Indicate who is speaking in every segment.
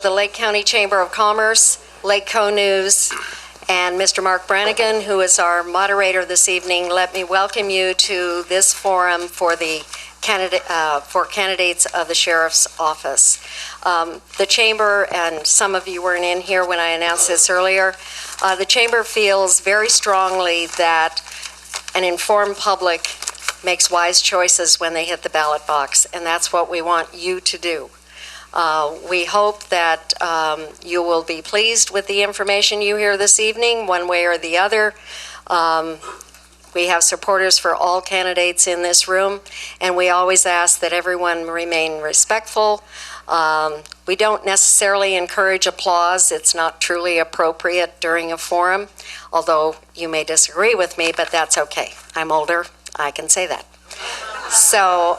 Speaker 1: The Lake County Chamber of Commerce, Lake Co News, and Mr. Mark Brannigan, who is our moderator this evening. Let me welcome you to this forum for the candidates of the Sheriff's Office. The Chamber, and some of you weren't in here when I announced this earlier, the Chamber feels very strongly that an informed public makes wise choices when they hit the ballot box, and that's what we want you to do. We hope that you will be pleased with the information you hear this evening, one way or the other. We have supporters for all candidates in this room, and we always ask that everyone remain respectful. We don't necessarily encourage applause. It's not truly appropriate during a forum, although you may disagree with me, but that's okay. I'm older. I can say that. So,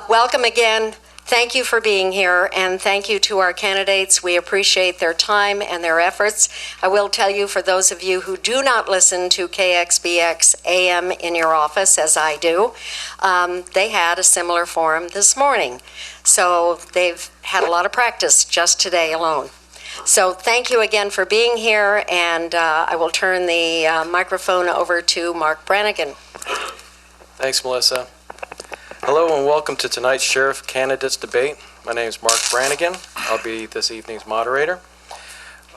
Speaker 1: welcome again. Thank you for being here, and thank you to our candidates. We appreciate their time and their efforts. I will tell you, for those of you who do not listen to KXBX AM in your office, as I do, they had a similar forum this morning. So they've had a lot of practice just today alone. So thank you again for being here, and I will turn the microphone over to Mark Brannigan.
Speaker 2: Thanks, Melissa. Hello and welcome to tonight's Sheriff Candidates Debate. My name is Mark Brannigan. I'll be this evening's moderator.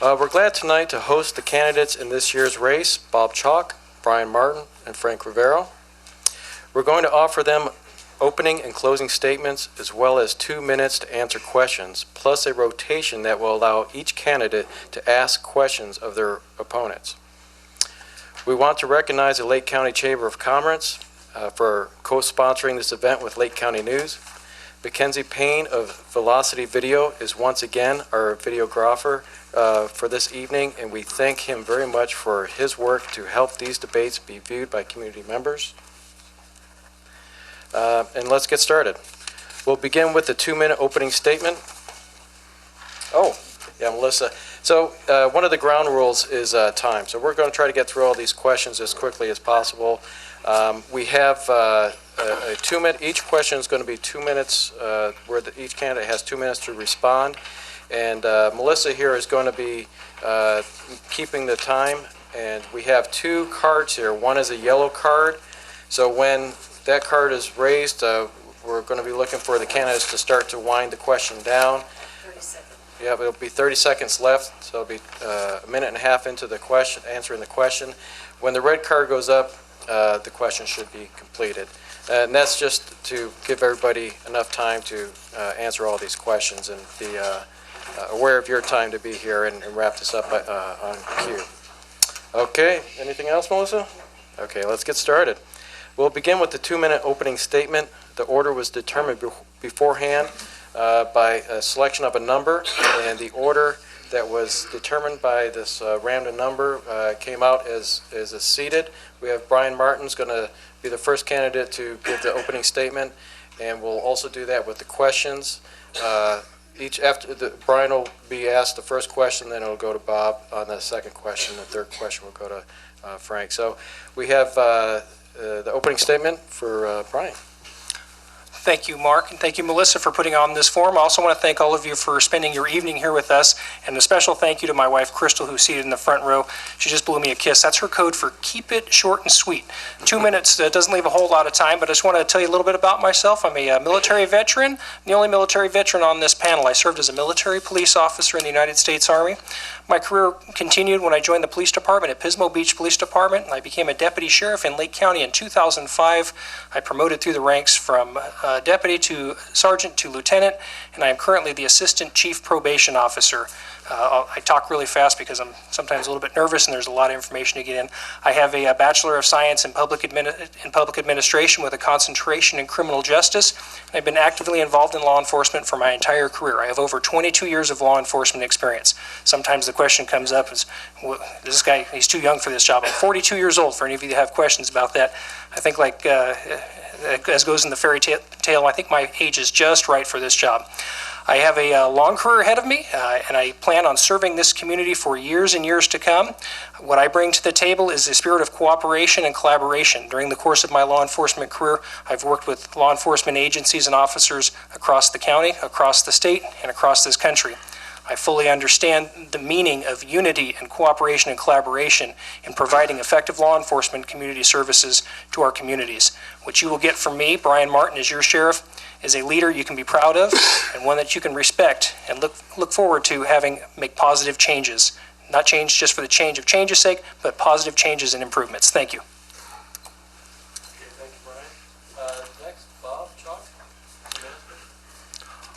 Speaker 2: We're glad tonight to host the candidates in this year's race, Bob Chalk, Brian Martin, and Frank Rivero. We're going to offer them opening and closing statements as well as 2 minutes to answer questions, plus a rotation that will allow each candidate to ask questions of their opponents. We want to recognize the Lake County Chamber of Commerce for co-sponsoring this event with Lake County News. Mackenzie Payne of Velocity Video is once again our videographer for this evening, and we thank him very much for his work to help these debates be viewed by community members. And let's get started. We'll begin with the 2-minute opening statement. Oh, yeah, Melissa. So one of the ground rules is time. So we're going to try to get through all these questions as quickly as possible. We have a 2-minute, each question is going to be 2 minutes, where each candidate has 2 minutes to respond. And Melissa here is going to be keeping the time. And we have 2 cards here. One is a yellow card. So when that card is raised, we're going to be looking for the candidates to start to wind the question down.
Speaker 1: 30 seconds.
Speaker 2: Yeah, it'll be 30 seconds left, so it'll be a minute and a half into the question, answering the question. When the red card goes up, the question should be completed. And that's just to give everybody enough time to answer all these questions and be aware of your time to be here and wrap this up on cue. Okay, anything else, Melissa? Okay, let's get started. We'll begin with the 2-minute opening statement. The order was determined beforehand by a selection of a number, and the order that was determined by this random number came out as seated. We have Brian Martin's going to be the first candidate to give the opening statement, and we'll also do that with the questions. Brian will be asked the first question, then it'll go to Bob on the second question. The third question will go to Frank. So we have the opening statement for Brian.
Speaker 3: Thank you, Mark, and thank you, Melissa, for putting on this forum. I also want to thank all of you for spending your evening here with us, and a special thank you to my wife, Crystal, who's seated in the front row. She just blew me a kiss. That's her code for keep it short and sweet. 2 minutes doesn't leave a whole lot of time, but I just want to tell you a little bit about myself. I'm a military veteran, the only military veteran on this panel. I served as a military police officer in the United States Army. My career continued when I joined the police department at Pismo Beach Police Department. I became a deputy sheriff in Lake County in 2005. I promoted through the ranks from deputy to sergeant to lieutenant, and I am currently the assistant chief probation officer. I talk really fast because I'm sometimes a little bit nervous and there's a lot of information to get in. I have a Bachelor of Science in Public Administration with a concentration in criminal justice. And I've been actively involved in law enforcement for my entire career. I have over 22 years of law enforcement experience. Sometimes the question comes up is, well, this guy, he's too young for this job. I'm 42 years old, for any of you that have questions about that. I think as goes in the fairy tale, I think my age is just right for this job. I have a long career ahead of me, and I plan on serving this community for years and years to come. What I bring to the table is a spirit of cooperation and collaboration. During the course of my law enforcement career, I've worked with law enforcement agencies and officers across the county, across the state, and across this country. I fully understand the meaning of unity and cooperation and collaboration in providing effective law enforcement community services to our communities. What you will get from me, Brian Martin, as your sheriff, is a leader you can be proud of and one that you can respect and look forward to having make positive changes. Not change just for the change of change's sake, but positive changes and improvements. Thank you.
Speaker 2: Thank you, Brian. Next, Bob Chalk.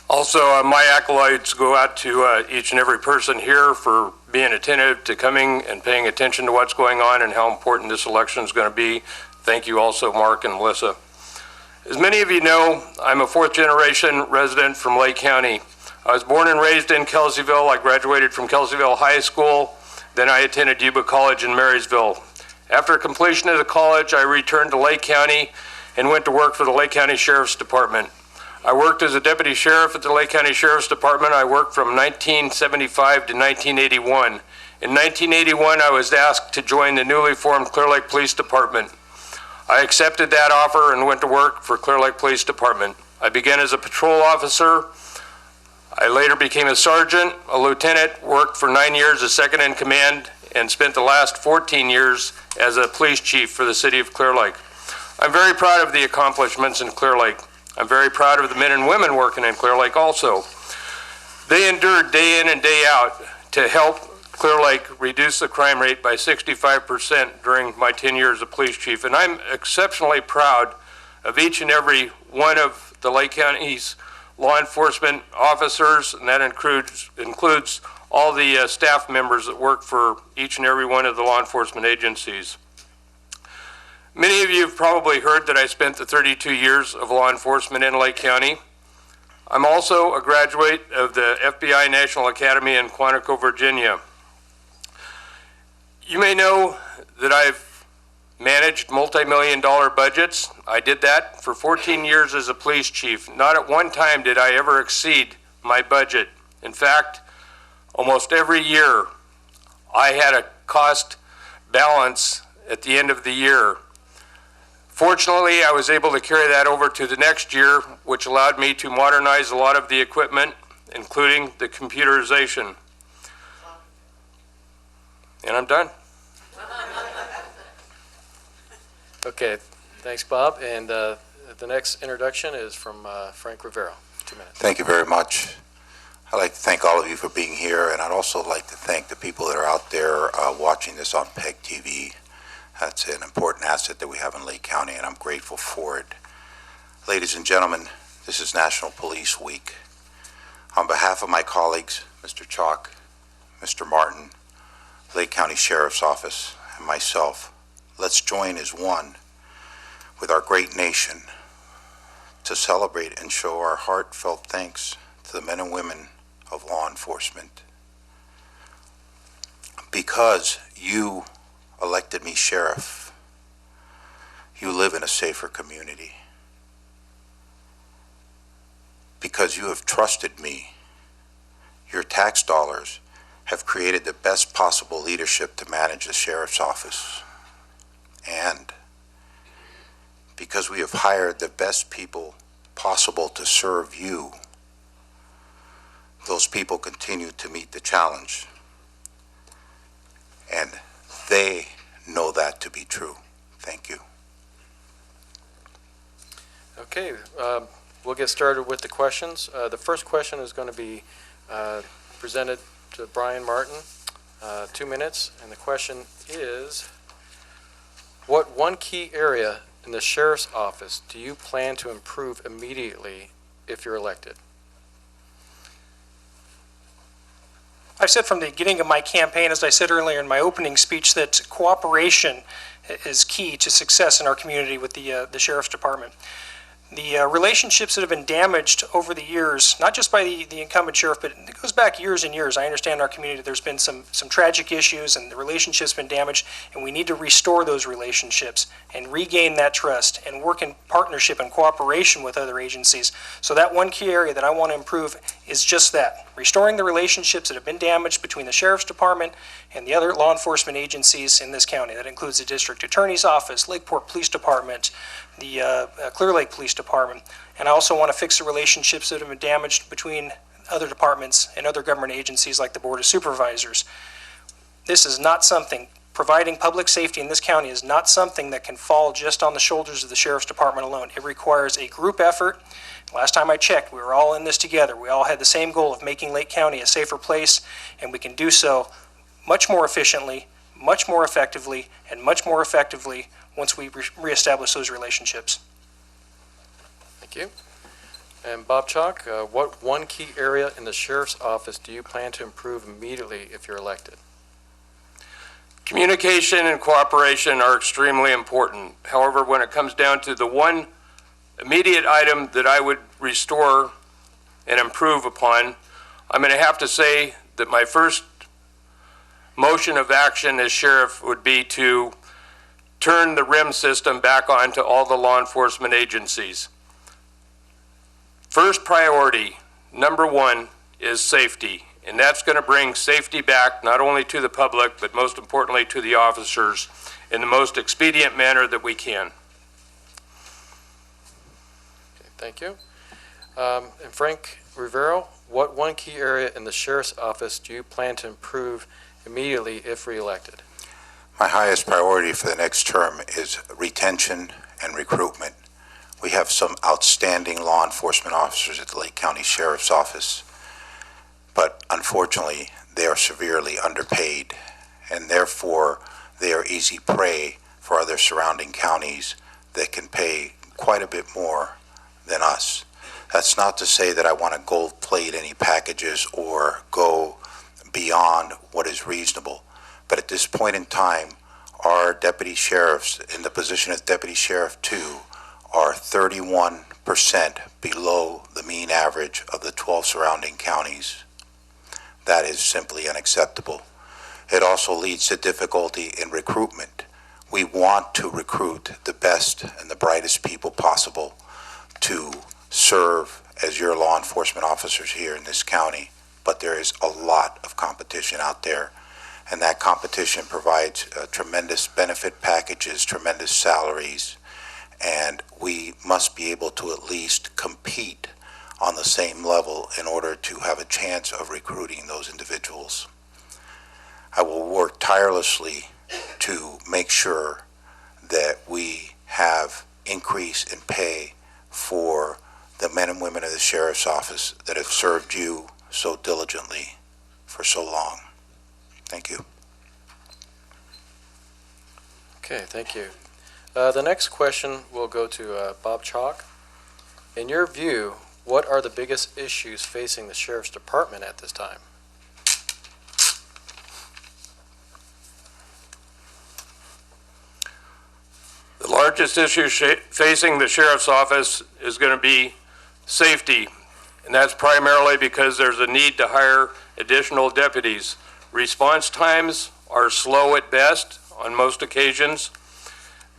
Speaker 4: Also, my accolades go out to each and every person here for being attentive to coming and paying attention to what's going on and how important this election is going to be. Thank you also, Mark and Melissa. As many of you know, I'm a fourth-generation resident from Lake County. I was born and raised in Kelseyville. I graduated from Kelseyville High School. Then I attended Yuba College in Marysville. After completion of the college, I returned to Lake County and went to work for the Lake County Sheriff's Department. I worked as a deputy sheriff at the Lake County Sheriff's Department. I worked from 1975 to 1981. In 1981, I was asked to join the newly formed Clear Lake Police Department. I accepted that offer and went to work for Clear Lake Police Department. I began as a patrol officer. I later became a sergeant, a lieutenant, worked for 9 years as second in command, and spent the last 14 years as a police chief for the city of Clear Lake. I'm very proud of the accomplishments in Clear Lake. I'm very proud of the men and women working in Clear Lake also. They endured day in and day out to help Clear Lake reduce the crime rate by 65% during my 10 years as police chief. And I'm exceptionally proud of each and every one of the Lake County's law enforcement officers, and that includes all the staff members that work for each and every one of the law enforcement agencies. Many of you have probably heard that I spent the 32 years of law enforcement in Lake County. I'm also a graduate of the FBI National Academy in Quantico, Virginia. You may know that I've managed multi-million-dollar budgets. I did that for 14 years as a police chief. Not at one time did I ever exceed my budget. In fact, almost every year I had a cost balance at the end of the year. Fortunately, I was able to carry that over to the next year, which allowed me to modernize a lot of the equipment, including the computerization. And I'm done.
Speaker 2: Okay, thanks, Bob. And the next introduction is from Frank Rivero. 2 minutes.
Speaker 5: Thank you very much. I'd like to thank all of you for being here, and I'd also like to thank the people that are out there watching this on PEG TV. That's an important asset that we have in Lake County, and I'm grateful for it. Ladies and gentlemen, this is National Police Week. On behalf of my colleagues, Mr. Chalk, Mr. Martin, Lake County Sheriff's Office, and myself, let's join as one with our great nation to celebrate and show our heartfelt thanks to the men and women of law enforcement. Because you elected me sheriff, you live in a safer community. Because you have trusted me, your tax dollars have created the best possible leadership to manage the sheriff's office. And because we have hired the best people possible to serve you, those people continue to meet the challenge. And they know that to be true. Thank you.
Speaker 2: Okay, we'll get started with the questions. The first question is going to be presented to Brian Martin, 2 minutes, and the question is, what one key area in the sheriff's office do you plan to improve immediately if you're elected?
Speaker 3: I've said from the beginning of my campaign, as I said earlier in my opening speech, that cooperation is key to success in our community with the Sheriff's Department. The relationships that have been damaged over the years, not just by the incumbent sheriff, but it goes back years and years. I understand in our community there's been some tragic issues and the relationship's been damaged, and we need to restore those relationships and regain that trust and work in partnership and cooperation with other agencies. So that one key area that I want to improve is just that, restoring the relationships that have been damaged between the Sheriff's Department and the other law enforcement agencies in this county. That includes the District Attorney's Office, Lakeport Police Department, the Clear Lake Police Department. And I also want to fix the relationships that have been damaged between other departments and other government agencies like the Board of Supervisors. This is not something, providing public safety in this county is not something that can fall just on the shoulders of the Sheriff's Department alone. It requires a group effort. Last time I checked, we were all in this together. We all had the same goal of making Lake County a safer place, and we can do so much more efficiently, much more effectively, and much more effectively once we reestablish those relationships.
Speaker 2: Thank you. And Bob Chalk, what one key area in the sheriff's office do you plan to improve immediately if you're elected?
Speaker 4: Communication and cooperation are extremely important. However, when it comes down to the one immediate item that I would restore and improve upon, I'm going to have to say that my first motion of action as sheriff would be to turn the RIM system back on to all the law enforcement agencies. First priority, number one, is safety. And that's going to bring safety back not only to the public, but most importantly to the officers in the most expedient manner that we can.
Speaker 2: Okay, thank you. And Frank Rivero, what one key area in the sheriff's office do you plan to improve immediately if reelected?
Speaker 5: My highest priority for the next term is retention and recruitment. We have some outstanding law enforcement officers at the Lake County Sheriff's Office, but unfortunately, they are severely underpaid, and therefore, they are easy prey for other surrounding counties that can pay quite a bit more than us. That's not to say that I want to gold plate any packages or go beyond what is reasonable. But at this point in time, our deputy sheriffs in the position of Deputy Sheriff 2 are 31% below the mean average of the 12 surrounding counties. That is simply unacceptable. It also leads to difficulty in recruitment. We want to recruit the best and the brightest people possible to serve as your law enforcement officers here in this county, but there is a lot of competition out there, and that competition provides tremendous benefit packages, tremendous salaries, and we must be able to at least compete on the same level in order to have a chance of recruiting those individuals. I will work tirelessly to make sure that we have increase in pay for the men and women of the Sheriff's Office that have served you so diligently for so long. Thank you.
Speaker 2: Okay, thank you. The next question will go to Bob Chalk. In your view, what are the biggest issues facing the Sheriff's Department at this time?
Speaker 4: The largest issue facing the sheriff's office is going to be safety, and that's primarily because there's a need to hire additional deputies. Response times are slow at best on most occasions.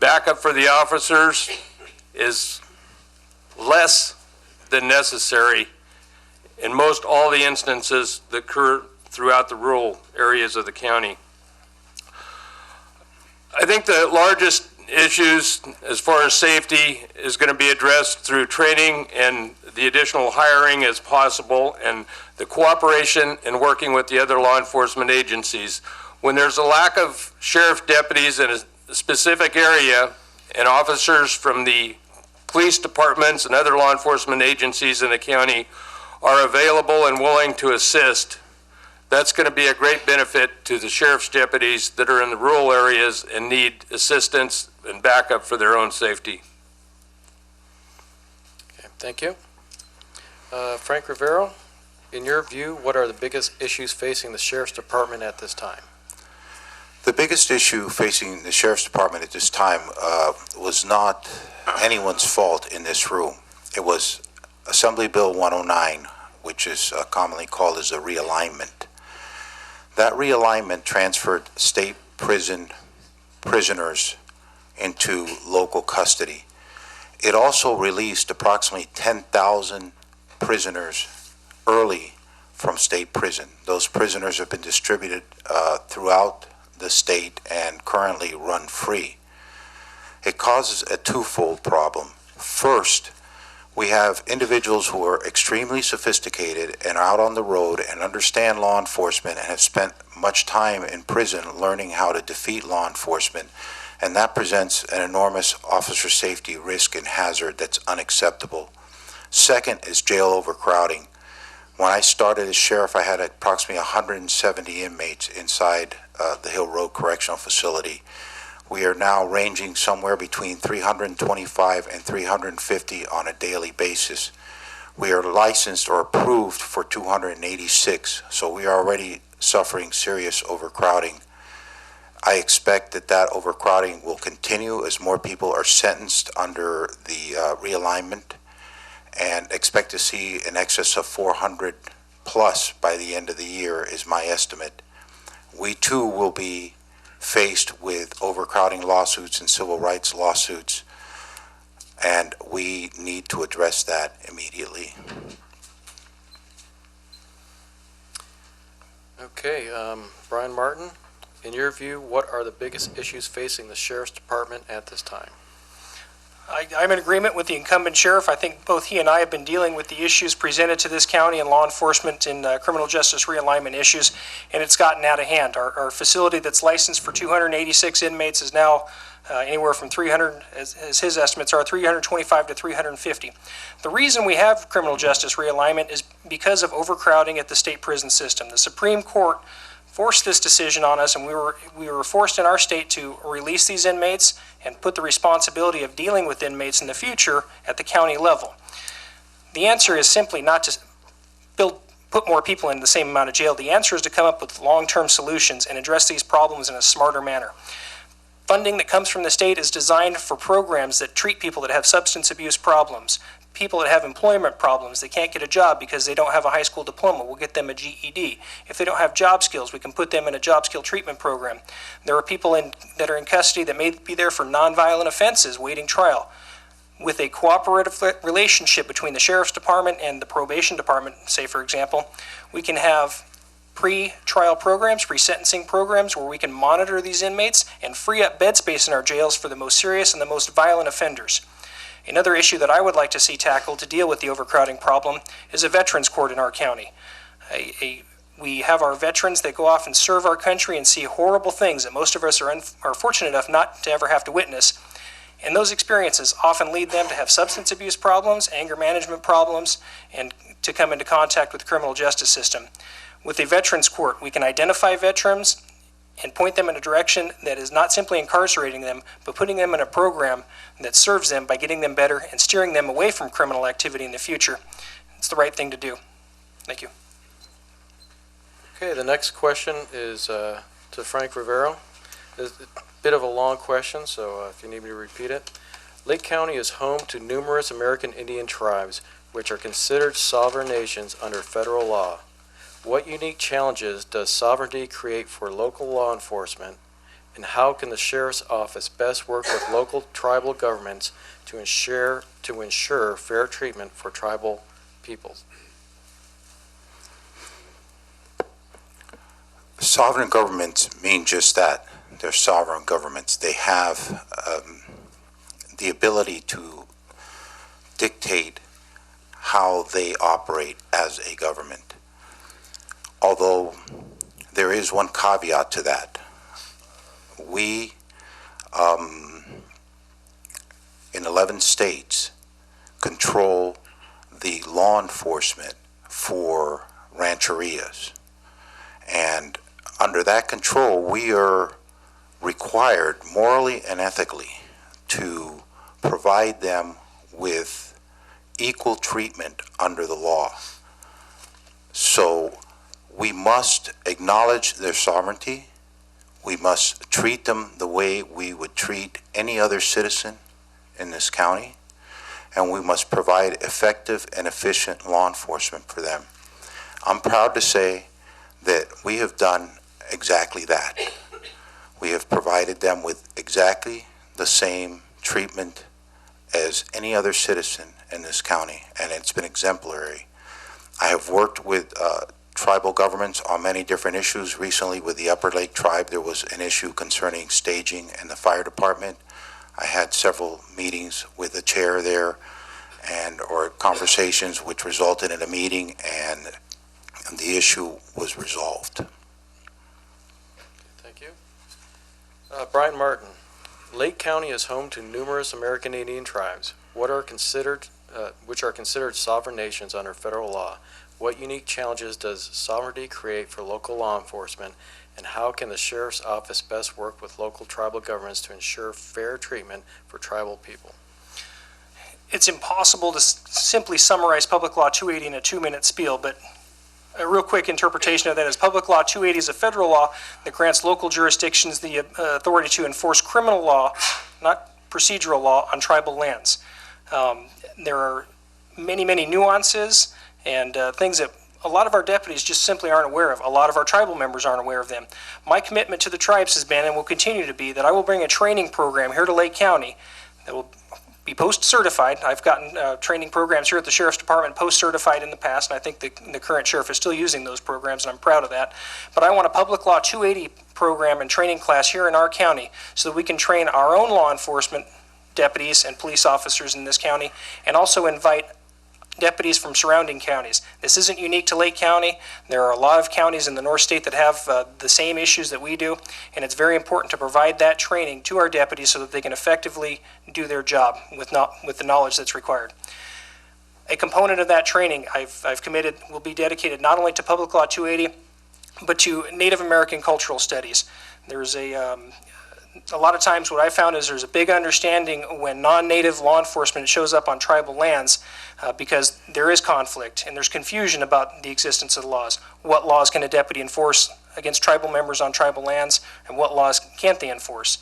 Speaker 4: Backup for the officers is less than necessary in most all the instances that occur throughout the rural areas of the county. I think the largest issues as far as safety is going to be addressed through training and the additional hiring as possible and the cooperation and working with the other law enforcement agencies. When there's a lack of sheriff deputies in a specific area and officers from the police departments and other law enforcement agencies in the county are available and willing to assist, that's going to be a great benefit to the sheriff's deputies that are in the rural areas and need assistance and backup for their own safety.
Speaker 2: Okay, thank you. Frank Rivero, in your view, what are the biggest issues facing the Sheriff's Department at this time?
Speaker 5: The biggest issue facing the Sheriff's Department at this time was not anyone's fault in this room. It was Assembly Bill 109, which is commonly called as a realignment. That realignment transferred state prisoners into local custody. It also released approximately 10,000 prisoners early from state prison. Those prisoners have been distributed throughout the state and currently run free. It causes a twofold problem. First, We have individuals who are extremely sophisticated and out on the road and understand law enforcement and have spent much time in prison learning how to defeat law enforcement, and that presents an enormous officer safety risk and hazard that's unacceptable. Second is jail overcrowding. When I started as sheriff, I had approximately 170 inmates inside the Hill Road Correctional Facility. We are now ranging somewhere between 325 and 350 on a daily basis. We are licensed or approved for 286, so we are already suffering serious overcrowding. I expect that overcrowding will continue as more people are sentenced under the realignment, and expect to see in excess of 400 plus by the end of the year is my estimate. We too will be faced with overcrowding lawsuits and civil rights lawsuits, and we need to address that immediately.
Speaker 2: Okay, Brian Martin, in your view, what are the biggest issues facing the Sheriff's Department at this time?
Speaker 3: I'm in agreement with the incumbent sheriff. I think both he and I have been dealing with the issues presented to this county and law enforcement in criminal justice realignment issues, and it's gotten out of hand. Our facility that's licensed for 286 inmates is now anywhere from 300, as his estimates are, 325 to 350. The reason we have criminal justice realignment is because of overcrowding at the state prison system. The Supreme Court forced this decision on us, and we were forced in our state to release these inmates and put the responsibility of dealing with inmates in the future at the county level. The answer is simply not to put more people in the same amount of jail. The answer is to come up with long-term solutions and address these problems in a smarter manner. Funding that comes from the state is designed for programs that treat people that have substance abuse problems, people that have employment problems. They can't get a job because they don't have a high school diploma. We'll get them a GED. If they don't have job skills, we can put them in a job skill treatment program. There are people that are in custody that may be there for nonviolent offenses waiting trial. With a cooperative relationship between the Sheriff's Department and the Probation Department, say for example, we can have pre-trial programs, pre-sentencing programs where we can monitor these inmates and free up bed space in our jails for the most serious and the most violent offenders. Another issue that I would like to see tackled to deal with the overcrowding problem is a veterans court in our county. We have our veterans that go off and serve our country and see horrible things that most of us are fortunate enough not to ever have to witness. And those experiences often lead them to have substance abuse problems, anger management problems, and to come into contact with the criminal justice system. With a veterans court, we can identify veterans and point them in a direction that is not simply incarcerating them, but putting them in a program that serves them by getting them better and steering them away from criminal activity in the future. It's the right thing to do. Thank you.
Speaker 2: Okay, the next question is to Frank Rivero. It's a bit of a long question, so if you need me to repeat it. Lake County is home to numerous American Indian tribes, which are considered sovereign nations under federal law. What unique challenges does sovereignty create for local law enforcement, and how can the Sheriff's Office best work with local tribal governments to ensure fair treatment for tribal peoples?
Speaker 5: Sovereign governments mean just that. They're sovereign governments. They have the ability to dictate how they operate as a government. Although there is one caveat to that. We, in 11 states, control the law enforcement for rancherias. And under that control, we are required morally and ethically to provide them with equal treatment under the law. So we must acknowledge their sovereignty. We must treat them the way we would treat any other citizen in this county, and we must provide effective and efficient law enforcement for them. I'm proud to say that we have done exactly that. We have provided them with exactly the same treatment as any other citizen in this county, and it's been exemplary. I have worked with tribal governments on many different issues. Recently with the Upper Lake Tribe, there was an issue concerning staging and the fire department. I had several meetings with the chair there. or conversations which resulted in a meeting, and the issue was resolved.
Speaker 2: Thank you. Brian Martin, Lake County is home to numerous American Indian tribes, which are considered sovereign nations under federal law. What unique challenges does sovereignty create for local law enforcement, and how can the Sheriff's Office best work with local tribal governments to ensure fair treatment for tribal people?
Speaker 3: It's impossible to simply summarize Public Law 280 in a 2-minute spiel, but a real quick interpretation of that is Public Law 280 is a federal law that grants local jurisdictions the authority to enforce criminal law, not procedural law, on tribal lands. There are many, many nuances and things that a lot of our deputies just simply aren't aware of. A lot of our tribal members aren't aware of them. My commitment to the tribes has been and will continue to be that I will bring a training program here to Lake County that will be post-certified. I've gotten training programs here at the Sheriff's Department post-certified in the past, and I think the current sheriff is still using those programs, and I'm proud of that. But I want a Public Law 280 program and training class here in our county so that we can train our own law enforcement deputies and police officers in this county, and also invite deputies from surrounding counties. This isn't unique to Lake County. There are a lot of counties in the North State that have the same issues that we do, and it's very important to provide that training to our deputies so that they can effectively do their job with the knowledge that's required. A component of that training I've committed will be dedicated not only to Public Law 280, but to Native American cultural studies. There's a lot of times what I found is there's a big understanding when non-native law enforcement shows up on tribal lands because there is conflict and there's confusion about the existence of the laws. What laws can a deputy enforce against tribal members on tribal lands, and what laws can't they enforce?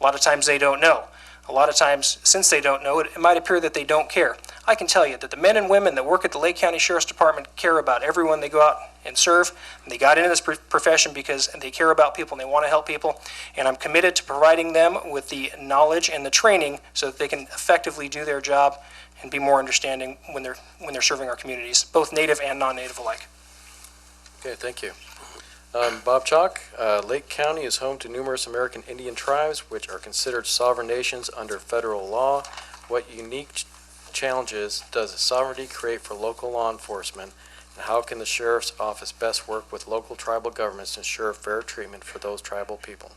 Speaker 3: A lot of times they don't know. A lot of times, since they don't know, it might appear that they don't care. I can tell you that the men and women that work at the Lake County Sheriff's Department care about everyone they go out and serve. And they got into this profession because they care about people and they want to help people. And I'm committed to providing them with the knowledge and the training so that they can effectively do their job and be more understanding when they're serving our communities, both native and non-native alike.
Speaker 2: Okay, thank you. Bob Chalk, Lake County is home to numerous American Indian tribes, which are considered sovereign nations under federal law. What unique challenges does sovereignty create for local law enforcement, and how can the Sheriff's Office best work with local tribal governments to ensure fair treatment for those tribal people?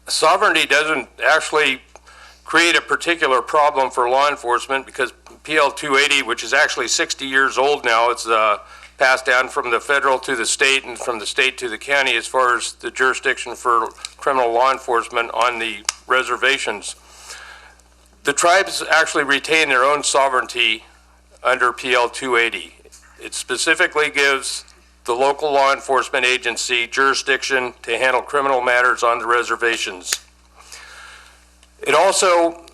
Speaker 4: Sovereignty doesn't actually create a particular problem for law enforcement because PL 280, which is actually 60 years old now, it's passed down from the federal to the state and from the state to the county as far as the jurisdiction for criminal law enforcement on the reservations. The tribes actually retain their own sovereignty under PL 280. It specifically gives the local law enforcement agency jurisdiction to handle criminal matters on the reservations. It also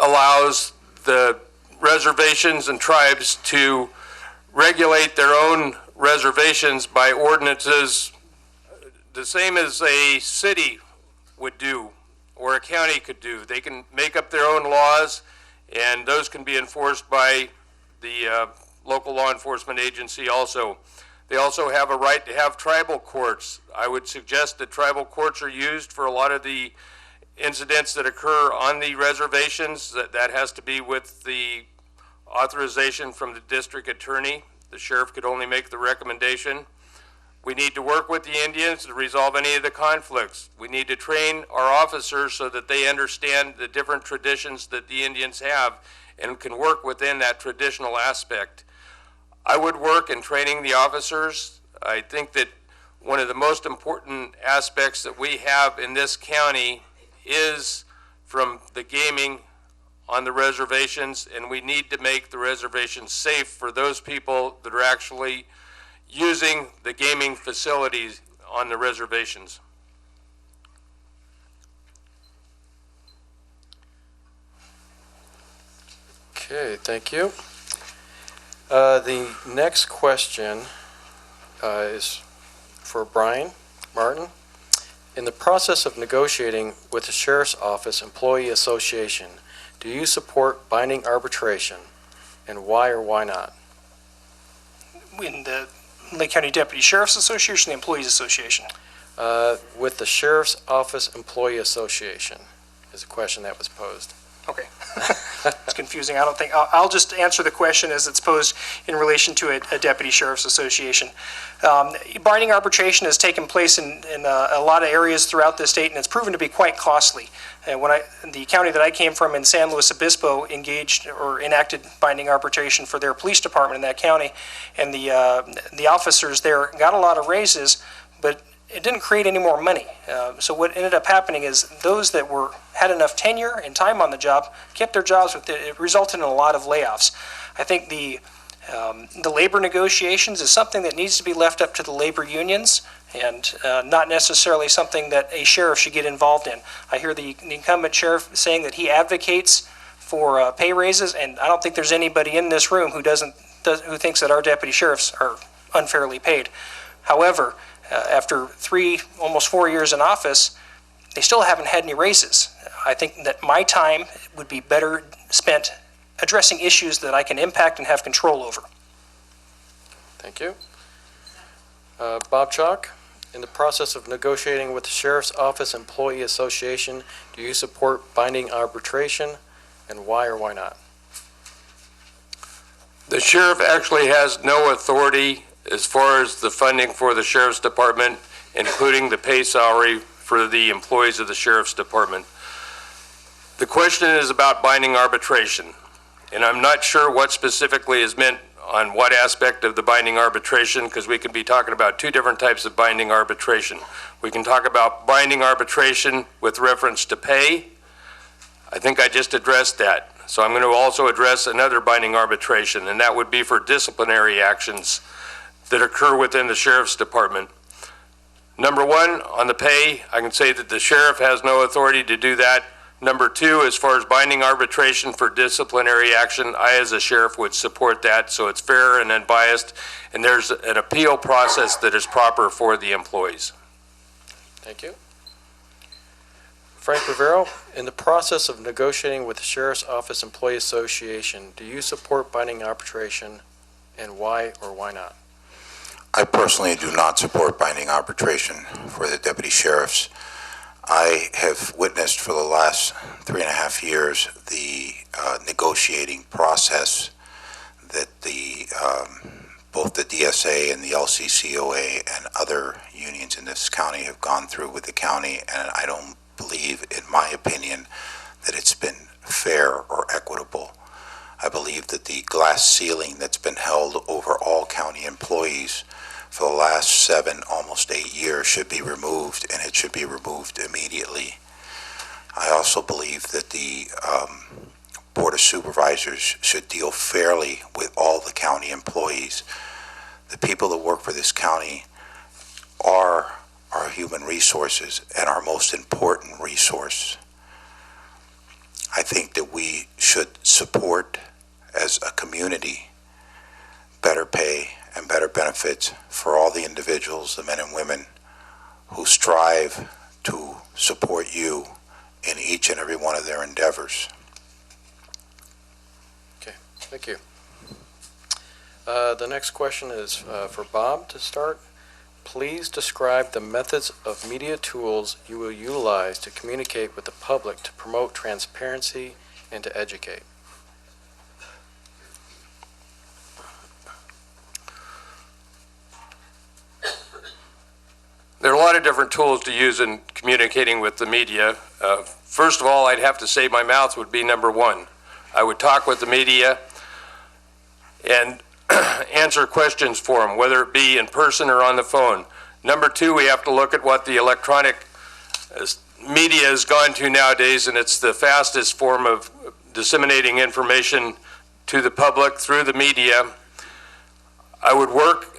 Speaker 4: allows the reservations and tribes to regulate their own reservations by ordinances the same as a city would do or a county could do. They can make up their own laws, and those can be enforced by the local law enforcement agency also. They also have a right to have tribal courts. I would suggest that tribal courts are used for a lot of the incidents that occur on the reservations. That has to be with the authorization from the district attorney. The sheriff could only make the recommendation. We need to work with the Indians to resolve any of the conflicts. We need to train our officers so that they understand the different traditions that the Indians have and can work within that traditional aspect. I would work in training the officers. I think that one of the most important aspects that we have in this county is from the gaming on the reservations, and we need to make the reservations safe for those people that are actually using the gaming facilities on the reservations.
Speaker 2: Okay, thank you. The next question is for Brian Martin. In the process of negotiating with the Sheriff's Office Employee Association, do you support binding arbitration, and why or why not?
Speaker 3: In the Lake County Deputy Sheriff's Association, the Employees Association.
Speaker 2: With the Sheriff's Office Employee Association is a question that was posed.
Speaker 3: Okay. It's confusing. I don't think, I'll just answer the question as it's posed in relation to a deputy sheriff's association. Binding arbitration has taken place in a lot of areas throughout the state, and it's proven to be quite costly. The county that I came from in San Luis Obispo engaged or enacted binding arbitration for their police department in that county, and the officers there got a lot of raises, but it didn't create any more money. So what ended up happening is those that had enough tenure and time on the job kept their jobs, but it resulted in a lot of layoffs. I think the labor negotiations is something that needs to be left up to the labor unions, and not necessarily something that a sheriff should get involved in. I hear the incumbent sheriff saying that he advocates for pay raises, and I don't think there's anybody in this room who thinks that our deputy sheriffs are unfairly paid. However, after almost 4 years in office, they still haven't had any raises. I think that my time would be better spent addressing issues that I can impact and have control over.
Speaker 2: Thank you. Bob Chalk, in the process of negotiating with the Sheriff's Office Employee Association, do you support binding arbitration, and why or why not?
Speaker 4: The sheriff actually has no authority as far as the funding for the sheriff's department, including the pay salary for the employees of the sheriff's department. The question is about binding arbitration, and I'm not sure what specifically is meant on what aspect of the binding arbitration, because we could be talking about two different types of binding arbitration. We can talk about binding arbitration with reference to pay. I think I just addressed that. So I'm going to also address another binding arbitration, and that would be for disciplinary actions that occur within the sheriff's department. Number one, on the pay, I can say that the sheriff has no authority to do that. Number two, as far as binding arbitration for disciplinary action, I as a sheriff would support that, so it's fair and unbiased, and there's an appeal process that is proper for the employees.
Speaker 2: Thank you. Frank Rivero, in the process of negotiating with the Sheriff's Office Employee Association, do you support binding arbitration, and why or why not?
Speaker 5: I personally do not support binding arbitration for the deputy sheriffs. I have witnessed for the last 3.5 years the negotiating process that both the DSA and the LCCOA and other unions in this county have gone through with the county, and I don't believe, in my opinion, that it's been fair or equitable. I believe that the glass ceiling that's been held over all county employees for the last 7, almost 8 years should be removed, and it should be removed immediately. I also believe that the Board of Supervisors should deal fairly with all the county employees. The people that work for this county are our human resources and our most important resource. I think that we should support, as a community, better pay and better benefits for all the individuals, the men and women, who strive to support you in each and every one of their endeavors.
Speaker 2: Okay, thank you. The next question is for Bob to start. Please describe the methods of media tools you will utilize to communicate with the public to promote transparency and to educate.
Speaker 4: There are a lot of different tools to use in communicating with the media. First of all, I'd have to say my mouth would be number one. I would talk with the media and answer questions for them, whether it be in person or on the phone. Number two, we have to look at what the electronic media has gone to nowadays, and it's the fastest form of disseminating information to the public through the media. I would work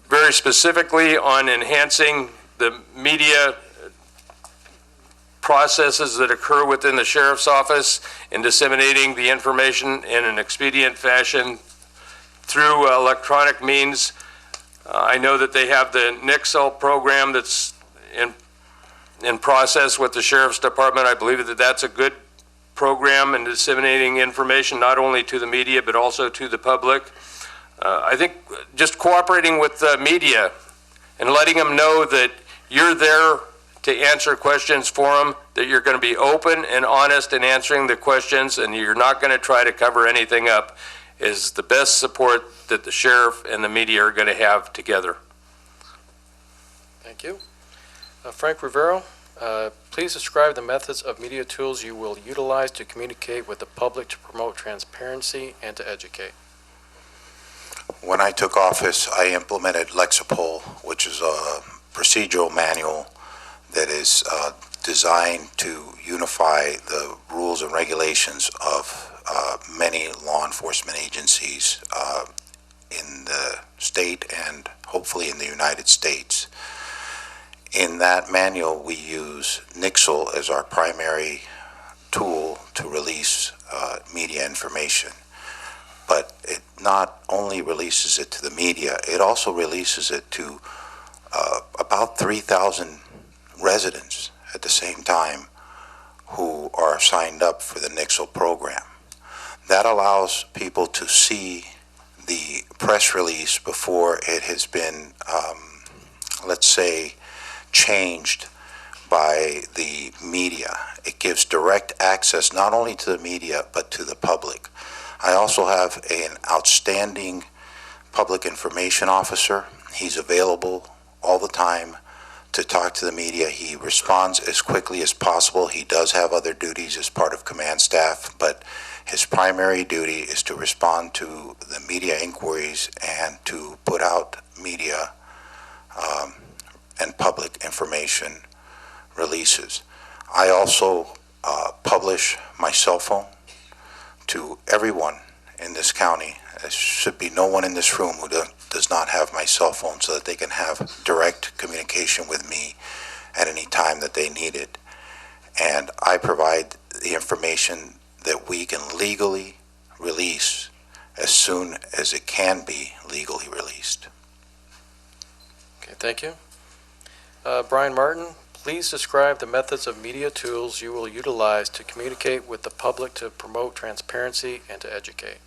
Speaker 4: very specifically on enhancing the media processes that occur within the sheriff's office and disseminating the information in an expedient fashion through electronic means. I know that they have the Nixel program that's in process with the sheriff's department. I believe that that's a good program in disseminating information not only to the media but also to the public. I think just cooperating with the media and letting them know that you're there to answer questions for them, that you're going to be open and honest in answering the questions, and you're not going to try to cover anything up, is the best support that the sheriff and the media are going to have together.
Speaker 2: Thank you. Frank Rivero, please describe the methods of media tools you will utilize to communicate with the public to promote transparency and to educate.
Speaker 5: When I took office, I implemented Lexipol, which is a procedural manual that is designed to unify the rules and regulations of many law enforcement agencies in the state and hopefully in the United States. In that manual, we use Nixle as our primary tool to release media information. But it not only releases it to the media, it also releases it to about 3,000 residents at the same time who are signed up for the Nixle program. That allows people to see the press release before it has been, let's say, changed by the media. It gives direct access not only to the media but to the public. I also have an outstanding public information officer. He's available all the time to talk to the media. He responds as quickly as possible. He does have other duties as part of command staff, but his primary duty is to respond to the media inquiries and to put out media and public information releases. I also publish my cell phone to everyone in this county. There should be no one in this room who does not have my cell phone, so that they can have direct communication with me at any time that they need it. And I provide the information that we can legally release as soon as it can be legally released.
Speaker 2: Okay, thank you. Brian Martin, please describe the methods of media tools you will utilize to communicate with the public to promote transparency and to educate.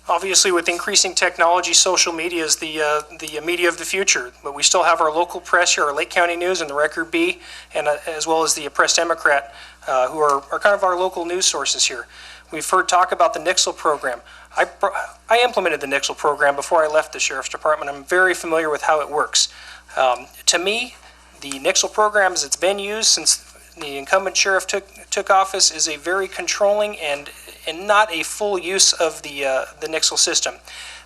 Speaker 3: Obviously, with increasing technology, social media is the media of the future, but we still have our local press here, our Lake County News and the Record Bee, and as well as the Press Democrat, who are kind of our local news sources here. We've heard talk about the Nixle program. I implemented the Nixle program before I left the Sheriff's Department. I'm very familiar with how it works. To me, the Nixle program, as it's been used since the incumbent sheriff took office, is a very controlling and not a full use of the Nixle system.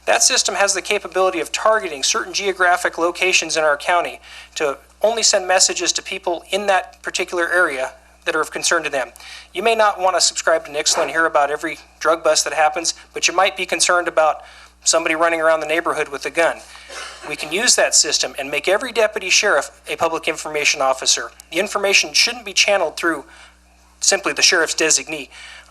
Speaker 3: That system has the capability of targeting certain geographic locations in our county to only send messages to people in that particular area that are of concern to them. You may not want to subscribe to Nixle and hear about every drug bust that happens, but you might be concerned about somebody running around the neighborhood with a gun. We can use that system and make every deputy sheriff a public information officer. The information shouldn't be channeled through simply the sheriff's designee.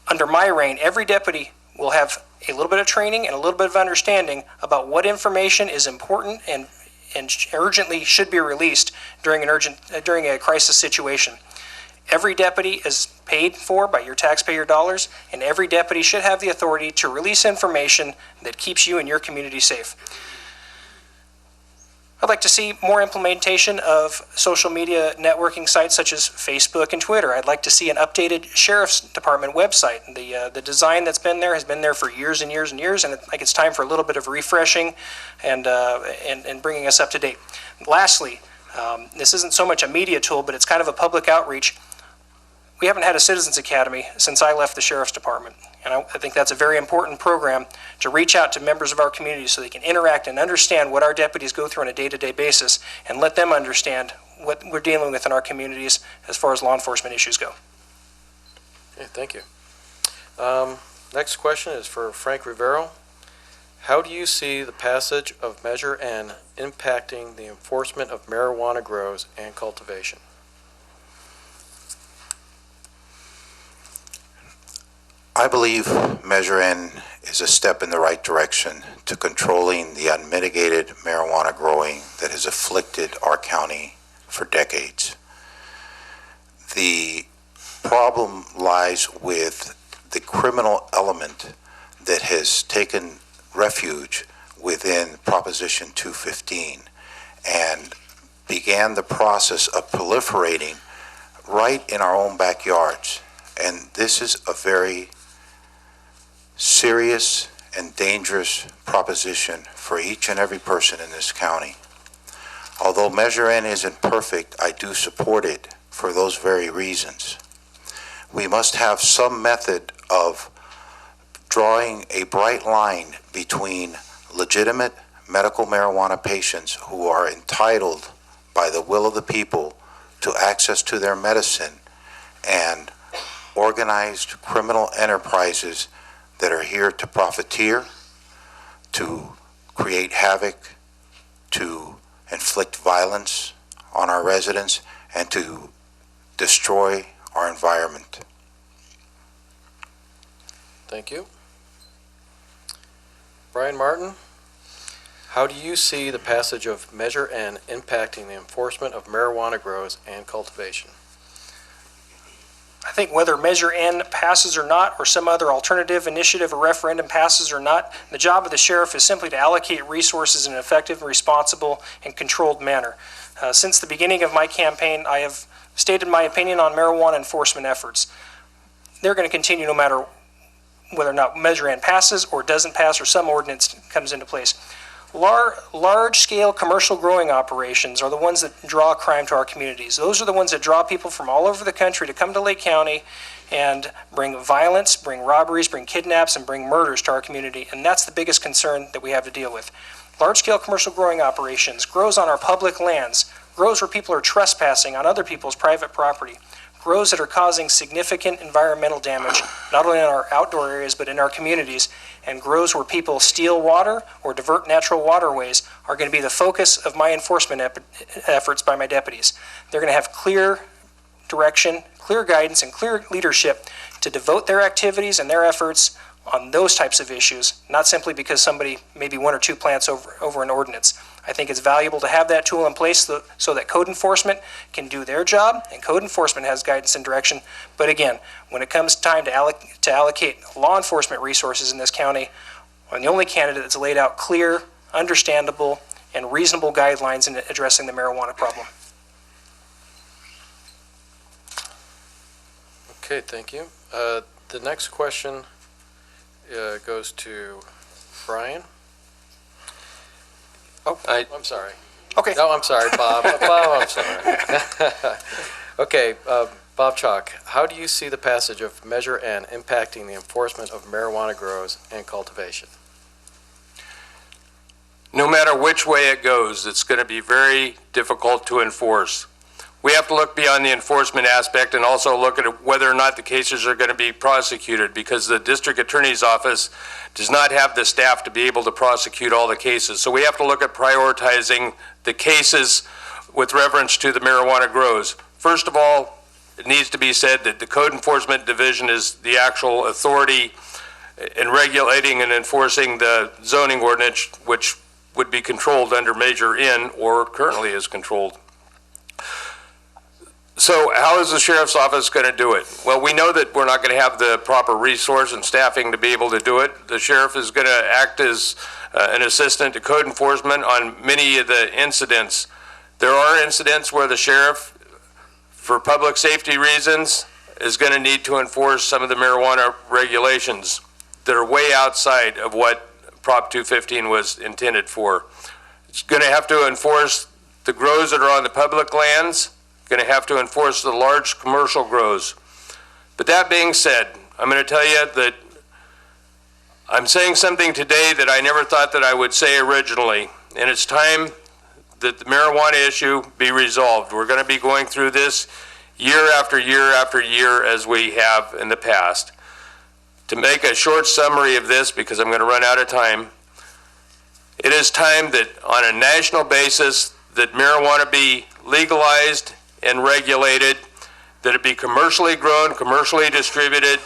Speaker 3: Under my reign, every deputy will have a little bit of training and a little bit of understanding about what information is important and urgently should be released during a crisis situation. Every deputy is paid for by your taxpayer dollars, and every deputy should have the authority to release information that keeps you and your community safe. I'd like to see more implementation of social media networking sites such as Facebook and Twitter. I'd like to see an updated Sheriff's Department website. The design that's been there has been there for years and years and years, and I think it's time for a little bit of refreshing and bringing us up to date. Lastly, this isn't so much a media tool, but it's kind of a public outreach. We haven't had a Citizens Academy since I left the Sheriff's Department, and I think that's a very important program to reach out to members of our community so they can interact and understand what our deputies go through on a day-to-day basis, and let them understand what we're dealing with in our communities as far as law enforcement issues go.
Speaker 2: Okay, thank you. Next question is for Frank Rivero. How do you see the passage of Measure N impacting the enforcement of marijuana grows and cultivation?
Speaker 5: I believe Measure N is a step in the right direction to controlling the unmitigated marijuana growing that has afflicted our county for decades. The problem lies with the criminal element that has taken refuge within Proposition 215 and began the process of proliferating right in our own backyards. And this is a very serious and dangerous proposition for each and every person in this county. Although Measure N isn't perfect, I do support it for those very reasons. We must have some method of drawing a bright line between legitimate medical marijuana patients who are entitled by the will of the people to access to their medicine and organized criminal enterprises that are here to profiteer, to create havoc, to inflict violence on our residents, and to destroy our environment.
Speaker 2: Thank you. Brian Martin, how do you see the passage of Measure N impacting the enforcement of marijuana grows and cultivation?
Speaker 3: I think whether Measure N passes or not, or some other alternative initiative or referendum passes or not, the job of the sheriff is simply to allocate resources in an effective, responsible, and controlled manner. Since the beginning of my campaign, I have stated my opinion on marijuana enforcement efforts. They're going to continue no matter whether or not Measure N passes or doesn't pass or some ordinance comes into place. Large-scale commercial growing operations are the ones that draw crime to our communities. Those are the ones that draw people from all over the country to come to Lake County and bring violence, bring robberies, bring kidnaps, and bring murders to our community, and that's the biggest concern that we have to deal with. Large-scale commercial growing operations, grows on our public lands, grows where people are trespassing on other people's private property, grows that are causing significant environmental damage, not only in our outdoor areas but in our communities, and grows where people steal water or divert natural waterways are going to be the focus of my enforcement efforts by my deputies. They're going to have clear direction, clear guidance, and clear leadership to devote their activities and their efforts on those types of issues, not simply because somebody, maybe one or two plants over an ordinance. I think it's valuable to have that tool in place so that code enforcement can do their job, and code enforcement has guidance and direction. But again, when it comes time to allocate law enforcement resources in this county, I'm the only candidate that's laid out clear, understandable, and reasonable guidelines in addressing the marijuana problem.
Speaker 2: Okay, thank you. The next question goes to Brian. Oh, I'm sorry.
Speaker 3: Okay.
Speaker 2: No, I'm sorry, Bob. Bob, I'm sorry. Okay, Bob Chalk, how do you see the passage of Measure N impacting the enforcement of marijuana grows and cultivation?
Speaker 4: No matter which way it goes, it's going to be very difficult to enforce. We have to look beyond the enforcement aspect and also look at whether or not the cases are going to be prosecuted, because the district attorney's office does not have the staff to be able to prosecute all the cases. So we have to look at prioritizing the cases with reference to the marijuana grows. First of all, it needs to be said that the Code Enforcement Division is the actual authority in regulating and enforcing the zoning ordinance, which would be controlled under Measure N or currently is controlled. So how is the sheriff's office going to do it? Well, we know that we're not going to have the proper resource and staffing to be able to do it. The sheriff is going to act as an assistant to code enforcement on many of the incidents. There are incidents where the sheriff, for public safety reasons, is going to need to enforce some of the marijuana regulations that are way outside of what Prop 215 was intended for. It's going to have to enforce the grows that are on the public lands, going to have to enforce the large commercial grows. But that being said, I'm going to tell you that I'm saying something today that I never thought that I would say originally, and it's time that the marijuana issue be resolved. We're going to be going through this year after year after year as we have in the past. To make a short summary of this, because I'm going to run out of time, it is time that on a national basis that marijuana be legalized and regulated, that it be commercially grown, commercially distributed,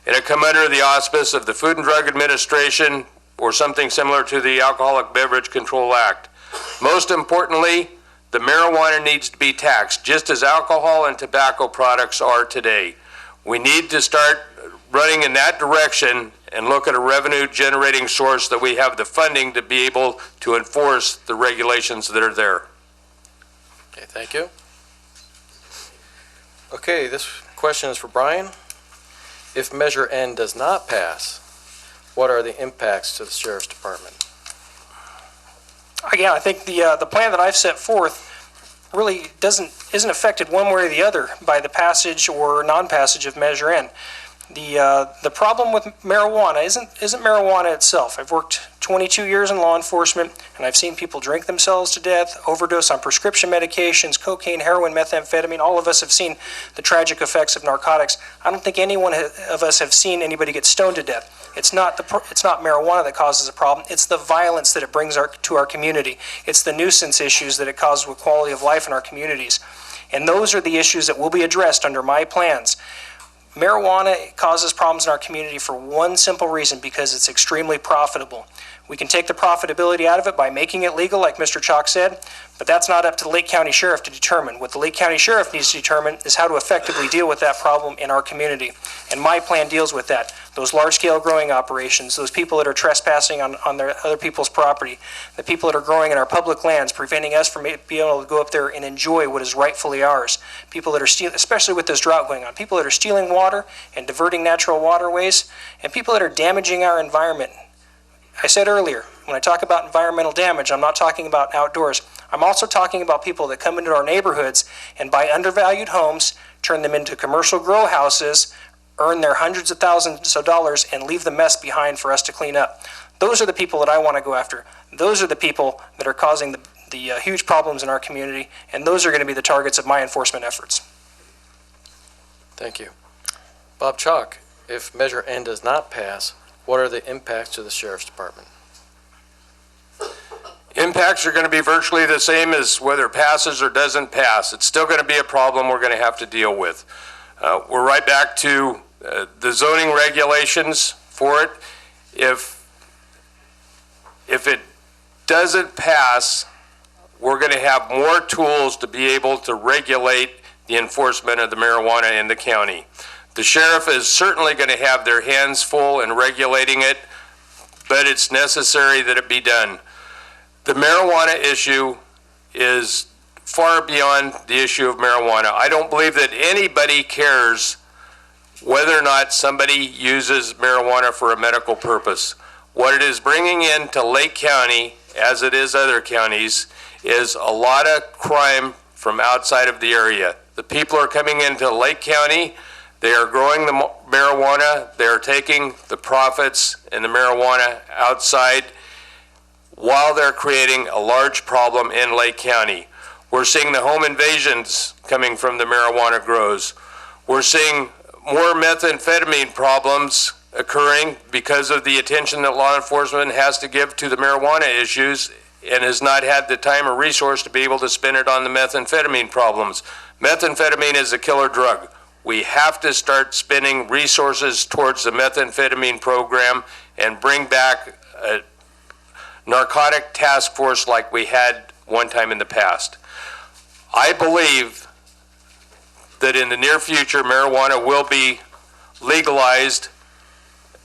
Speaker 4: and it come under the auspice of the Food and Drug Administration or something similar to the Alcoholic Beverage Control Act. Most importantly, the marijuana needs to be taxed, just as alcohol and tobacco products are today. We need to start running in that direction and look at a revenue generating source that we have the funding to be able to enforce the regulations that are there.
Speaker 2: Okay, thank you. Okay, this question is for Brian. If Measure N does not pass, what are the impacts to the Sheriff's Department?
Speaker 3: Again, I think the plan that I've set forth really isn't affected one way or the other by the passage or non-passage of Measure N. The problem with marijuana isn't marijuana itself. I've worked 22 years in law enforcement, and I've seen people drink themselves to death, overdose on prescription medications, cocaine, heroin, methamphetamine. All of us have seen the tragic effects of narcotics. I don't think anyone of us have seen anybody get stoned to death. It's not marijuana that causes the problem. It's the violence that it brings to our community. It's the nuisance issues that it causes with quality of life in our communities. And those are the issues that will be addressed under my plans. Marijuana causes problems in our community for one simple reason, because it's extremely profitable. We can take the profitability out of it by making it legal, like Mr. Chalk said, but that's not up to the Lake County Sheriff to determine. What the Lake County Sheriff needs to determine is how to effectively deal with that problem in our community. And my plan deals with that. Those large-scale growing operations, those people that are trespassing on their other people's property, the people that are growing in our public lands, preventing us from being able to go up there and enjoy what is rightfully ours. People that are stealing, especially with this drought going on, people that are stealing water and diverting natural waterways, and people that are damaging our environment. I said earlier, when I talk about environmental damage, I'm not talking about outdoors. I'm also talking about people that come into our neighborhoods and buy undervalued homes, turn them into commercial grow houses, earn their hundreds of thousands of dollars, and leave the mess behind for us to clean up. Those are the people that I want to go after. Those are the people that are causing the huge problems in our community, and those are going to be the targets of my enforcement efforts.
Speaker 2: Thank you. Bob Chalk, if Measure N does not pass, what are the impacts to the Sheriff's Department?
Speaker 4: Impacts are going to be virtually the same as whether it passes or doesn't pass. It's still going to be a problem we're going to have to deal with. We're right back to the zoning regulations for it. If it doesn't pass, we're going to have more tools to be able to regulate the enforcement of the marijuana in the county. The sheriff is certainly going to have their hands full in regulating it, but it's necessary that it be done. The marijuana issue is far beyond the issue of marijuana. I don't believe that anybody cares whether or not somebody uses marijuana for a medical purpose. What it is bringing into Lake County, as it is other counties, is a lot of crime from outside of the area. The people are coming into Lake County. They are growing the marijuana. They are taking the profits in the marijuana outside while they're creating a large problem in Lake County. We're seeing the home invasions coming from the marijuana grows. We're seeing more methamphetamine problems occurring because of the attention that law enforcement has to give to the marijuana issues and has not had the time or resource to be able to spend it on the methamphetamine problems. Methamphetamine is a killer drug. We have to start spending resources towards the methamphetamine program and bring back a narcotic task force like we had one time in the past. I believe that in the near future, marijuana will be legalized.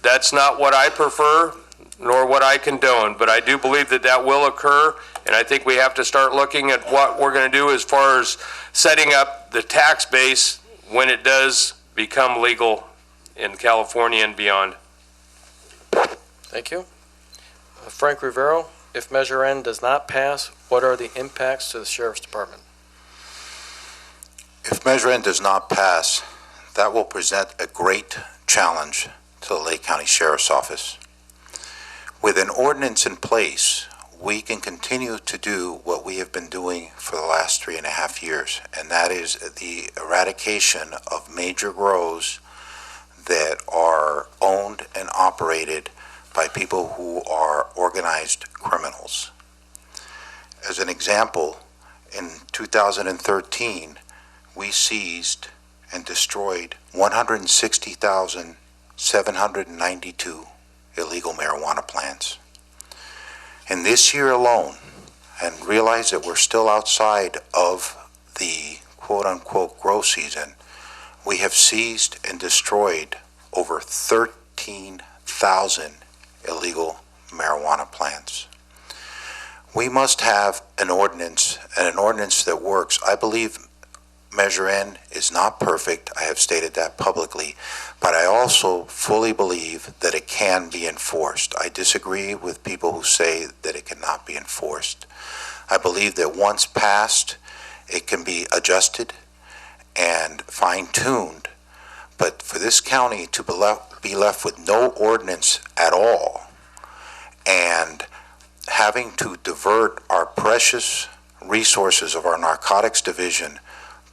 Speaker 4: That's not what I prefer, nor what I condone, but I do believe that that will occur, and I think we have to start looking at what we're going to do as far as setting up the tax base when it does become legal in California and beyond.
Speaker 2: Thank you. Frank Rivero, if Measure N does not pass, what are the impacts to the Sheriff's Department?
Speaker 5: If Measure N does not pass, that will present a great challenge to the Lake County Sheriff's Office. With an ordinance in place, we can continue to do what we have been doing for the last 3.5 years, and that is the eradication of major grows that are owned and operated by people who are organized criminals. As an example, in 2013, we seized and destroyed 160,792 illegal marijuana plants. And this year alone, and realize that we're still outside of the quote-unquote grow season, we have seized and destroyed over 13,000 illegal marijuana plants. We must have an ordinance, and an ordinance that works. I believe Measure N is not perfect. I have stated that publicly, but I also fully believe that it can be enforced. I disagree with people who say that it cannot be enforced. I believe that once passed, it can be adjusted and fine-tuned, but for this county to be left with no ordinance at all and having to divert our precious resources of our narcotics division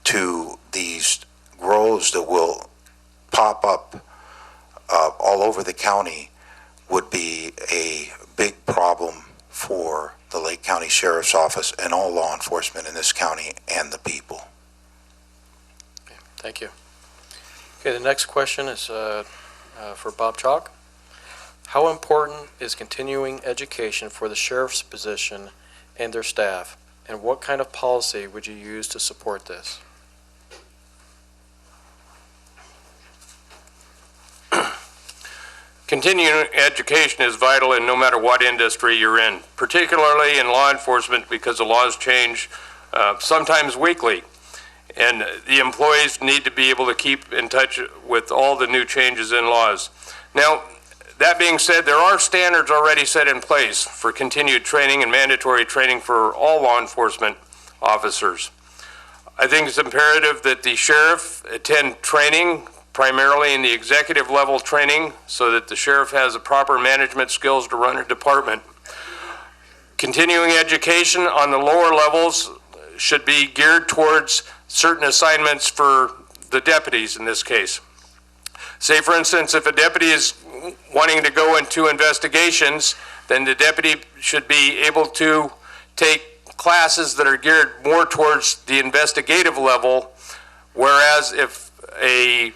Speaker 5: to these grows that will pop up all over the county would be a big problem for the Lake County Sheriff's Office and all law enforcement in this county and the people.
Speaker 2: Thank you. Okay, the next question is for Bob Chalk. How important is continuing education for the sheriff's position and their staff, and what kind of policy would you use to support this?
Speaker 4: Continuing education is vital in no matter what industry you're in, particularly in law enforcement because the laws change sometimes weekly. And the employees need to be able to keep in touch with all the new changes in laws. Now, that being said, there are standards already set in place for continued training and mandatory training for all law enforcement officers. I think it's imperative that the sheriff attend training, primarily in the executive level training, so that the sheriff has the proper management skills to run a department. Continuing education on the lower levels should be geared towards certain assignments for the deputies in this case. Say, for instance, if a deputy is wanting to go into investigations, then the deputy should be able to take classes that are geared more towards the investigative level, whereas if a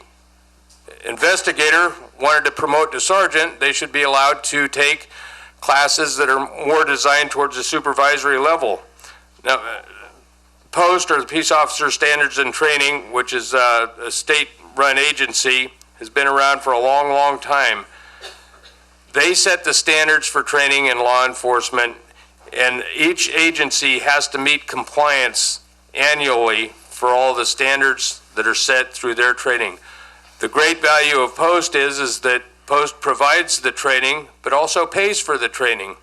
Speaker 4: investigator wanted to promote to sergeant, they should be allowed to take classes that are more designed towards the supervisory level. Now, POST, or the Peace Officer Standards and Training, which is a state-run agency, has been around for a long, long time. They set the standards for training in law enforcement, and each agency has to meet compliance annually for all the standards that are set through their training. The great value of POST is that POST provides the training, but also pays for the training.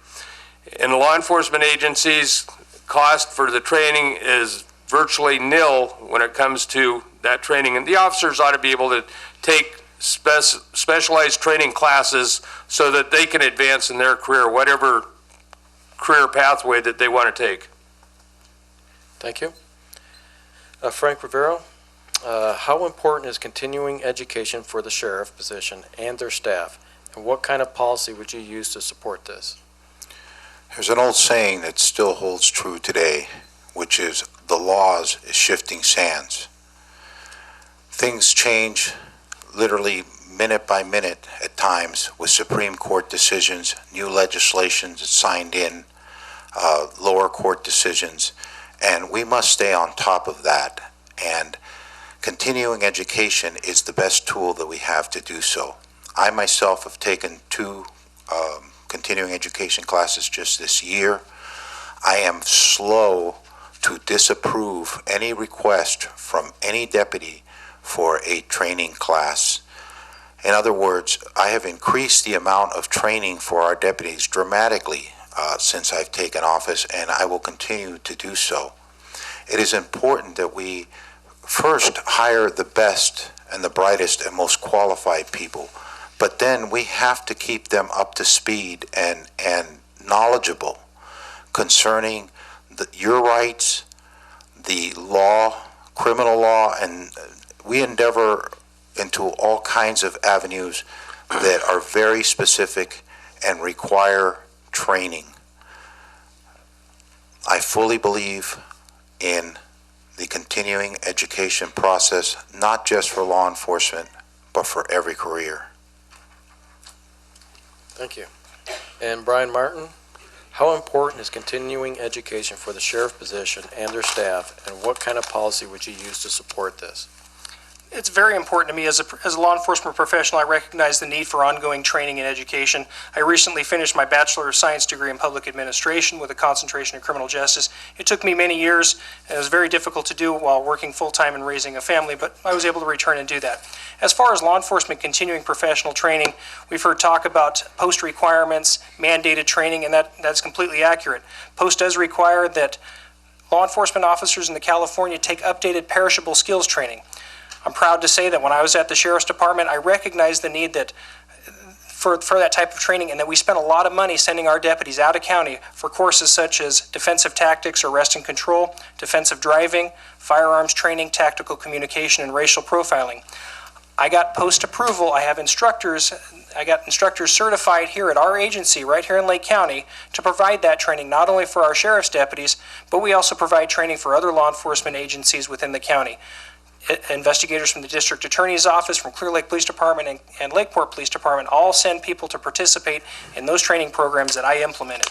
Speaker 4: In law enforcement agencies, cost for the training is virtually nil when it comes to that training. And the officers ought to be able to take specialized training classes so that they can advance in their career, whatever career pathway that they want to take.
Speaker 2: Thank you. Frank Rivero, how important is continuing education for the sheriff position and their staff, and what kind of policy would you use to support this?
Speaker 5: There's an old saying that still holds true today, which is the laws is shifting sands. Things change literally minute by minute at times with Supreme Court decisions, new legislation signed in, lower court decisions, and we must stay on top of that. And continuing education is the best tool that we have to do so. I myself have taken 2 continuing education classes just this year. I am slow to disapprove any request from any deputy for a training class. In other words, I have increased the amount of training for our deputies dramatically since I've taken office, and I will continue to do so. It is important that we first hire the best and the brightest and most qualified people, but then we have to keep them up to speed and knowledgeable concerning your rights, the law, criminal law, and we endeavor into all kinds of avenues that are very specific and require training. I fully believe in the continuing education process, not just for law enforcement, but for every career.
Speaker 2: Thank you. And Brian Martin, how important is continuing education for the sheriff position and their staff, and what kind of policy would you use to support this?
Speaker 3: It's very important to me as a law enforcement professional. I recognize the need for ongoing training and education. I recently finished my Bachelor of Science degree in Public Administration with a concentration in criminal justice. It took me many years, and it was very difficult to do while working full-time and raising a family, but I was able to return and do that. As far as law enforcement continuing professional training, we've heard talk about post requirements, mandated training, and that's completely accurate. Post does require that law enforcement officers in the California take updated perishable skills training. I'm proud to say that when I was at the Sheriff's Department, I recognized the need that for that type of training, and that we spent a lot of money sending our deputies out of county for courses such as defensive tactics, arrest and control, defensive driving, firearms training, tactical communication, and racial profiling. I got post-approval. I got instructors certified here at our agency right here in Lake County to provide that training not only for our sheriff's deputies, but we also provide training for other law enforcement agencies within the county. Investigators from the district attorney's office, from Clear Lake Police Department and Lakeport Police Department all send people to participate in those training programs that I implemented.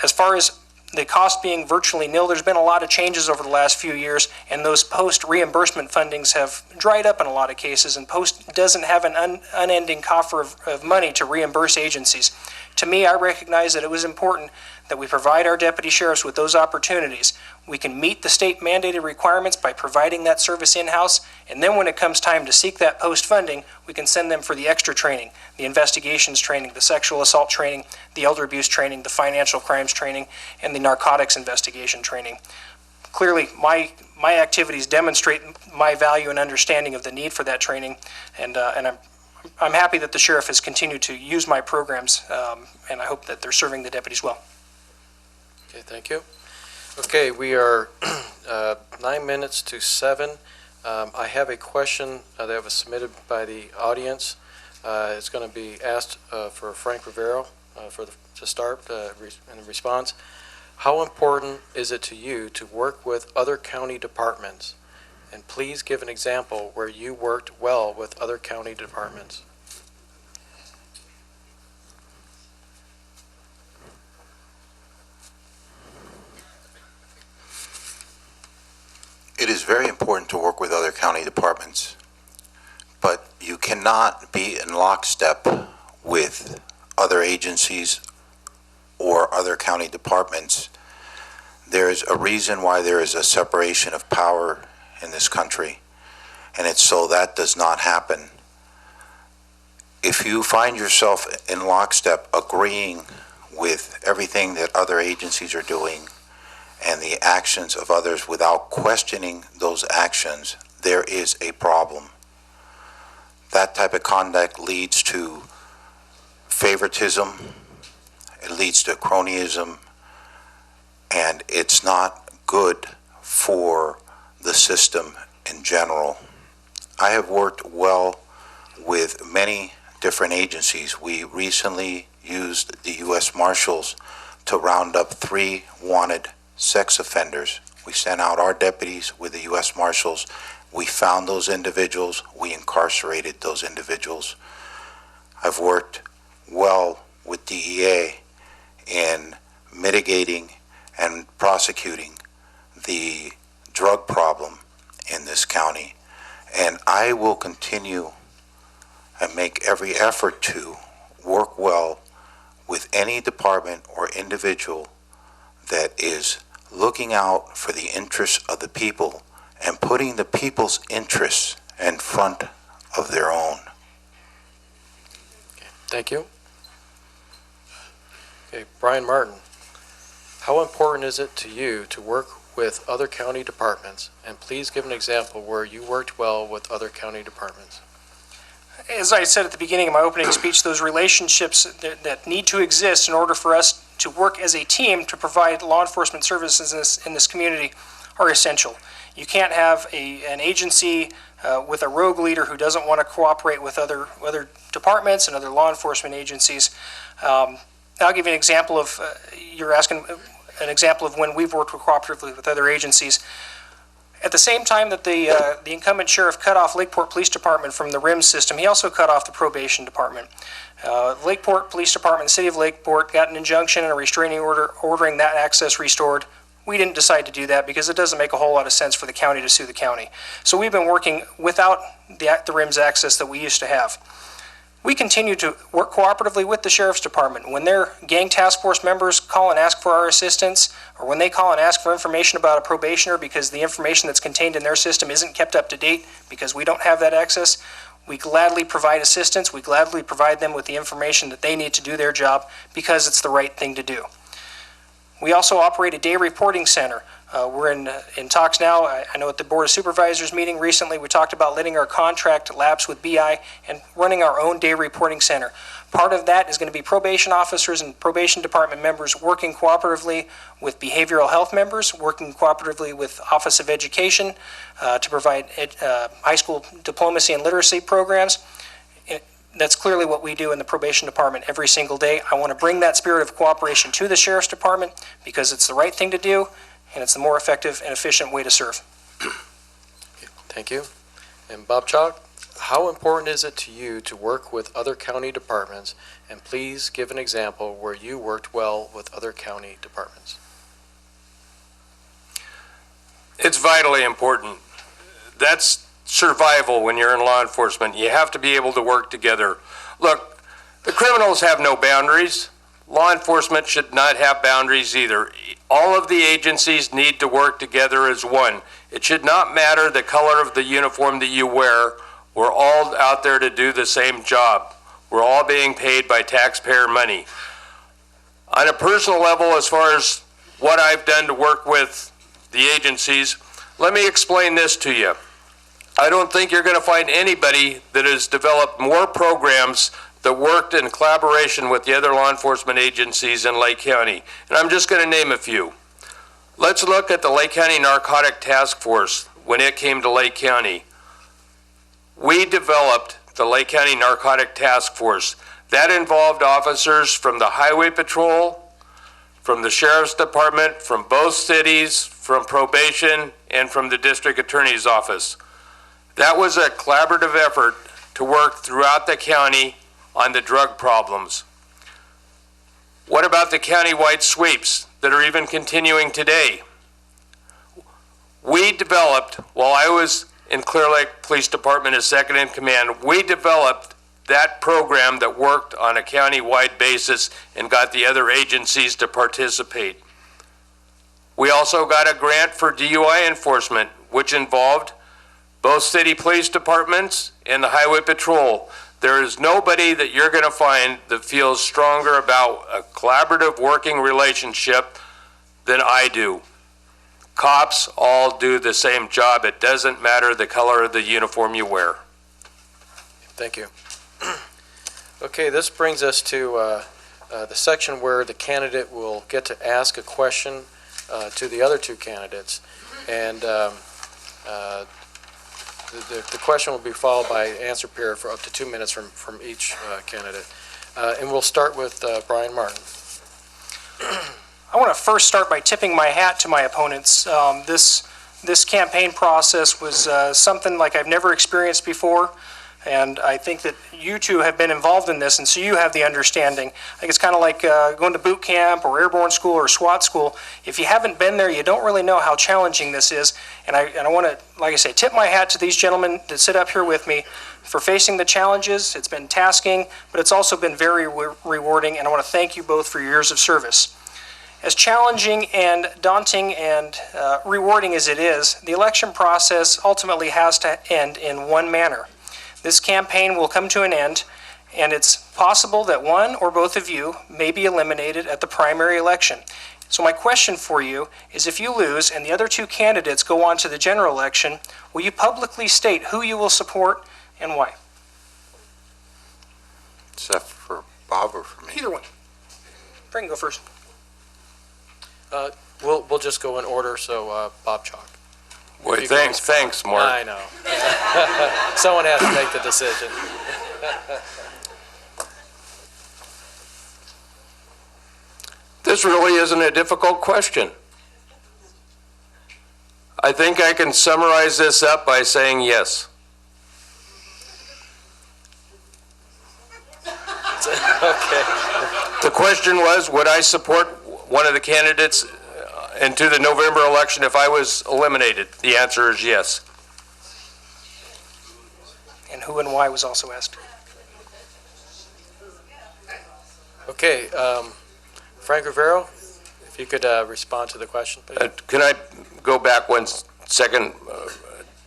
Speaker 3: As far as the cost being virtually nil, there's been a lot of changes over the last few years, and those post-reimbursement fundings have dried up in a lot of cases, and Post doesn't have an unending coffer of money to reimburse agencies. To me, I recognize that it was important that we provide our deputy sheriffs with those opportunities. We can meet the state mandated requirements by providing that service in-house, and then when it comes time to seek that post funding, we can send them for the extra training, the investigations training, the sexual assault training, the elder abuse training, the financial crimes training, and the narcotics investigation training. Clearly, my activities demonstrate my value and understanding of the need for that training, and I'm happy that the sheriff has continued to use my programs, and I hope that they're serving the deputies well.
Speaker 2: Okay, thank you. Okay, we are 9 minutes to 7. I have a question that was submitted by the audience. It's going to be asked for Frank Rivero to start in the response. How important is it to you to work with other county departments? And please give an example where you worked well with other county departments.
Speaker 5: It is very important to work with other county departments, but you cannot be in lockstep with other agencies or other county departments. There's a reason why there is a separation of power in this country, and it's so that does not happen. If you find yourself in lockstep agreeing with everything that other agencies are doing and the actions of others without questioning those actions, there is a problem. That type of conduct leads to favoritism, it leads to cronyism, and it's not good for the system in general. I have worked well with many different agencies. We recently used the U.S. Marshals to round up 3 wanted sex offenders. We sent out our deputies with the U.S. Marshals. We found those individuals. We incarcerated those individuals. I've worked well with DEA in mitigating and prosecuting the drug problem in this county. And I will continue and make every effort to work well with any department or individual that is looking out for the interests of the people and putting the people's interests in front of their own.
Speaker 2: Okay, thank you. Okay, Brian Martin, how important is it to you to work with other county departments? And please give an example where you worked well with other county departments.
Speaker 3: As I said at the beginning of my opening speech, those relationships that need to exist in order for us to work as a team to provide law enforcement services in this community are essential. You can't have an agency with a rogue leader who doesn't want to cooperate with other departments and other law enforcement agencies. I'll give you an example of, you're asking an example of when we've worked cooperatively with other agencies. At the same time that the incumbent sheriff cut off Lakeport Police Department from the RIMS system, he also cut off the probation department. Lakeport Police Department, the city of Lakeport, got an injunction and a restraining order ordering that access restored. we didn't decide to do that because it doesn't make a whole lot of sense for the county to sue the county. So we've been working without the RIMS access that we used to have. We continue to work cooperatively with the Sheriff's Department. When their gang task force members call and ask for our assistance, or when they call and ask for information about a probationer because the information that's contained in their system isn't kept up to date because we don't have that access, we gladly provide assistance. We gladly provide them with the information that they need to do their job because it's the right thing to do. We also operate a day reporting center. We're in talks now. I know at the Board of Supervisors meeting recently, we talked about letting our contract lapse with BI and running our own day reporting center. Part of that is going to be probation officers and probation department members working cooperatively with behavioral health members, working cooperatively with Office of Education to provide high school diplomacy and literacy programs. That's clearly what we do in the probation department every single day. I want to bring that spirit of cooperation to the Sheriff's Department because it's the right thing to do and it's the more effective and efficient way to serve.
Speaker 2: Thank you. And Bob Chalk, how important is it to you to work with other county departments? And please give an example where you worked well with other county departments.
Speaker 4: It's vitally important. That's survival when you're in law enforcement. You have to be able to work together. Look, the criminals have no boundaries. Law enforcement should not have boundaries either. All of the agencies need to work together as one. It should not matter the color of the uniform that you wear. We're all out there to do the same job. We're all being paid by taxpayer money. On a personal level, as far as what I've done to work with the agencies, let me explain this to you. I don't think you're going to find anybody that has developed more programs that worked in collaboration with the other law enforcement agencies in Lake County. And I'm just going to name a few. Let's look at the Lake County Narcotic Task Force when it came to Lake County. We developed the Lake County Narcotic Task Force. That involved officers from the Highway Patrol, from the Sheriff's Department, from both cities, from probation, and from the District Attorney's Office. That was a collaborative effort to work throughout the county on the drug problems. What about the county-wide sweeps that are even continuing today? We developed, while I was in Clear Lake Police Department as second in command, we developed that program that worked on a county-wide basis and got the other agencies to participate. We also got a grant for DUI enforcement, which involved both city police departments and the Highway Patrol. There is nobody that you're going to find that feels stronger about a collaborative working relationship than I do. Cops all do the same job. It doesn't matter the color of the uniform you wear.
Speaker 2: Thank you. Okay, this brings us to the section where the candidate will get to ask a question to the other two candidates. And the question will be followed by an answer period for up to 2 minutes from each candidate. And we'll start with Brian Martin.
Speaker 3: I want to first start by tipping my hat to my opponents. This campaign process was something like I've never experienced before, and I think that you two have been involved in this, and so you have the understanding. I think it's kind of like going to boot camp or airborne school or SWAT school. If you haven't been there, you don't really know how challenging this is, and I want to, like I say, tip my hat to these gentlemen that sit up here with me for facing the challenges. It's been tasking, but it's also been very rewarding, and I want to thank you both for your years of service. As challenging and daunting and rewarding as it is, the election process ultimately has to end in one manner. This campaign will come to an end, and it's possible that one or both of you may be eliminated at the primary election. So my question for you is, if you lose and the other two candidates go on to the general election, will you publicly state who you will support and why?
Speaker 5: Is that for Bob or for me?
Speaker 3: Either one. Frank, go first.
Speaker 2: We'll just go in order, so Bob Chalk.
Speaker 4: Boy,
Speaker 2: If you go
Speaker 4: thanks, Mark.
Speaker 2: I know. Someone has to make the decision.
Speaker 4: This really isn't a difficult question. I think I can summarize this up by saying yes.
Speaker 2: Okay.
Speaker 4: The question was, would I support one of the candidates into the November election if I was eliminated? The answer is yes.
Speaker 3: And who and why was also asked.
Speaker 2: Okay, Frank Rivero, if you could respond to the question, please.
Speaker 4: Can I go back 1 second,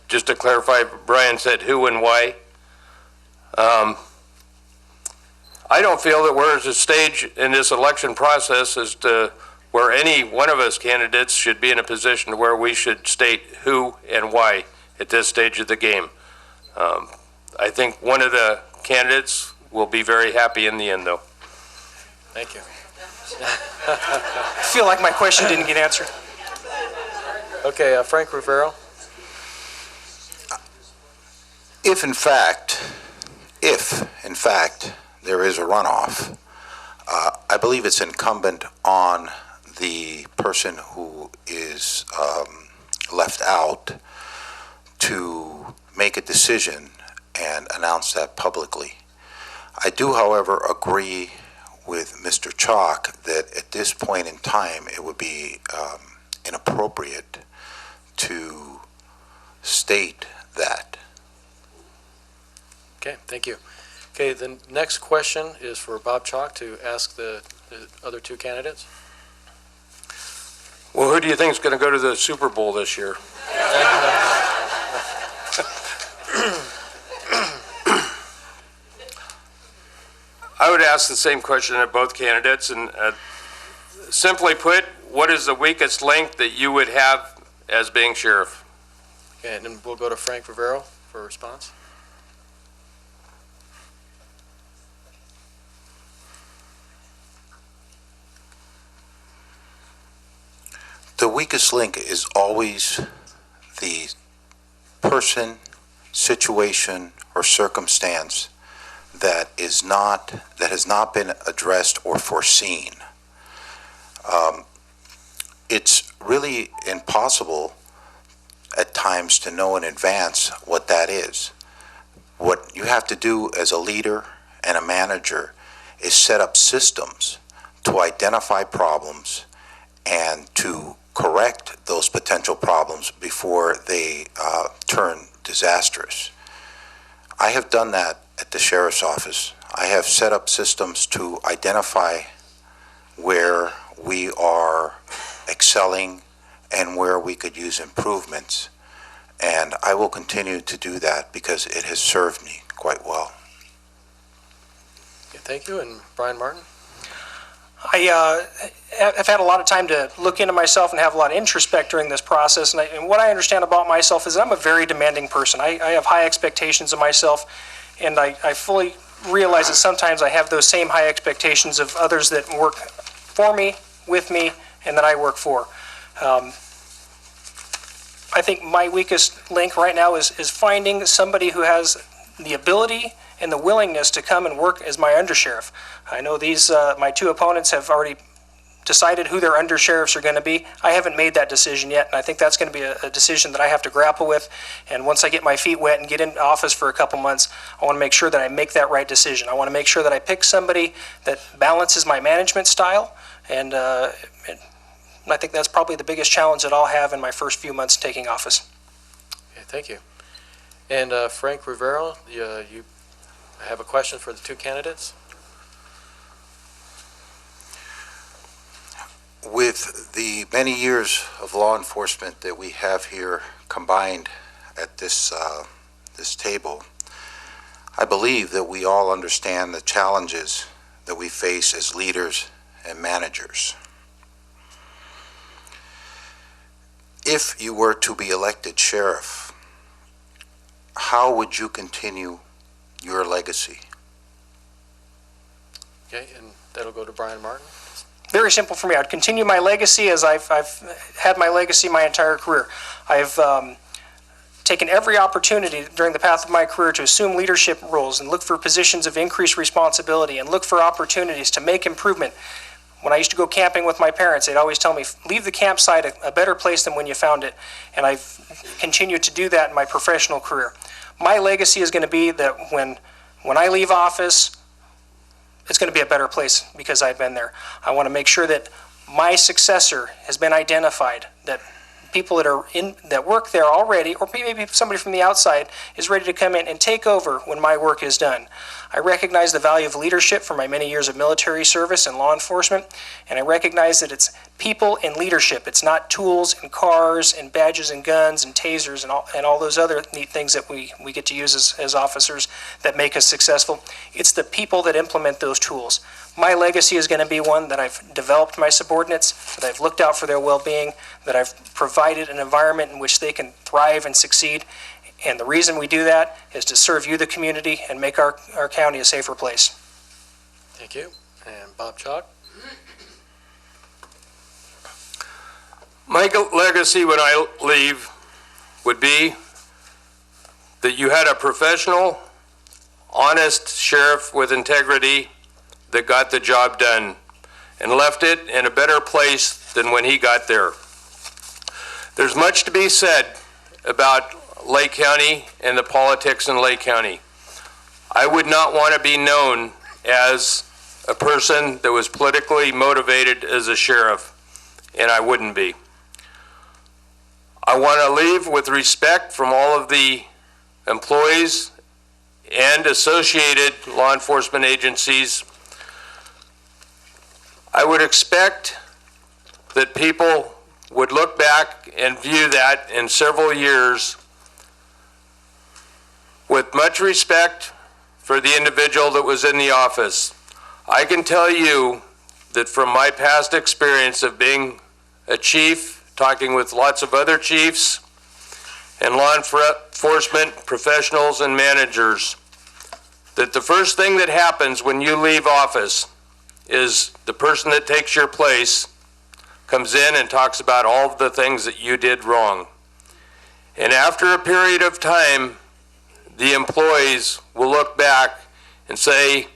Speaker 4: just to clarify? Brian said who and why. I don't feel that we're at a stage in this election process as to where any one of us candidates should be in a position where we should state who and why at this stage of the game. I think one of the candidates will be very happy in the end, though.
Speaker 2: Thank you.
Speaker 3: I feel like my question didn't get answered.
Speaker 2: Okay, Frank Rivero.
Speaker 5: If in fact there is a runoff, I believe it's incumbent on the person who is left out to make a decision and announce that publicly. I do, however, agree with Mr. Chalk that at this point in time it would be inappropriate to state that.
Speaker 2: Okay, thank you. Okay, the next question is for Bob Chalk to ask the other two candidates.
Speaker 4: Well, who do you think is going to go to the Super Bowl this year? I would ask the same question of both candidates, and simply put, what is the weakest link that you would have as being sheriff?
Speaker 2: Okay, and then we'll go to Frank Rivero for a response.
Speaker 5: The weakest link is always the person, situation, or circumstance that has not been addressed or foreseen. It's really impossible at times to know in advance what that is. What you have to do as a leader and a manager is set up systems to identify problems and to correct those potential problems before they turn disastrous. I have done that at the sheriff's office. I have set up systems to identify where we are excelling and where we could use improvements. And I will continue to do that because it has served me quite well.
Speaker 2: Okay, thank you. And Brian Martin?
Speaker 3: I've had a lot of time to look into myself and have a lot of introspect during this process. And what I understand about myself is I'm a very demanding person. I have high expectations of myself, and I fully realize that sometimes I have those same high expectations of others that work for me, with me, and that I work for. I think my weakest link right now is finding somebody who has the ability and the willingness to come and work as my undersheriff. I know these my two opponents have already decided who their undersheriffs are going to be. I haven't made that decision yet, and I think that's going to be a decision that I have to grapple with. And once I get my feet wet and get in office for a couple months, I want to make sure that I make that right decision. I want to make sure that I pick somebody that balances my management style, and I think that's probably the biggest challenge that I'll have in my first few months taking office.
Speaker 2: Okay, thank you. And Frank Rivero, you have a question for the two candidates?
Speaker 5: With the many years of law enforcement that we have here combined at this table, I believe that we all understand the challenges that we face as leaders and managers. If you were to be elected sheriff, how would you continue your legacy?
Speaker 2: Okay, and that'll go to Brian Martin.
Speaker 3: Very simple for me. I'd continue my legacy as I've had my legacy my entire career. I've taken every opportunity during the path of my career to assume leadership roles and look for positions of increased responsibility and look for opportunities to make improvement. When I used to go camping with my parents, they'd always tell me, leave the campsite a better place than when you found it. And I've continued to do that in my professional career. My legacy is going to be that when I leave office, it's going to be a better place because I've been there. I want to make sure that my successor has been identified, that people that work there already, or maybe somebody from the outside, is ready to come in and take over when my work is done. I recognize the value of leadership from my many years of military service and law enforcement, and I recognize that it's people and leadership. It's not tools and cars and badges and guns and tasers and all those other neat things that we get to use as officers that make us successful. It's the people that implement those tools. My legacy is going to be one that I've developed my subordinates, that I've looked out for their well-being, that I've provided an environment in which they can thrive and succeed. And the reason we do that is to serve you, the community, and make our county a safer place.
Speaker 2: Thank you. And Bob Chalk?
Speaker 4: My legacy when I leave would be that you had a professional, honest sheriff with integrity that got the job done and left it in a better place than when he got there. There's much to be said about Lake County and the politics in Lake County. I would not want to be known as a person that was politically motivated as a sheriff, and I wouldn't be. I want to leave with respect from all of the employees and associated law enforcement agencies. I would expect that people would look back and view that in several years with much respect for the individual that was in the office. I can tell you that from my past experience of being a chief, talking with lots of other chiefs and law enforcement professionals and managers, that the first thing that happens when you leave office is the person that takes your place comes in and talks about all of the things that you did wrong. And after a period of time, the employees will look back and say,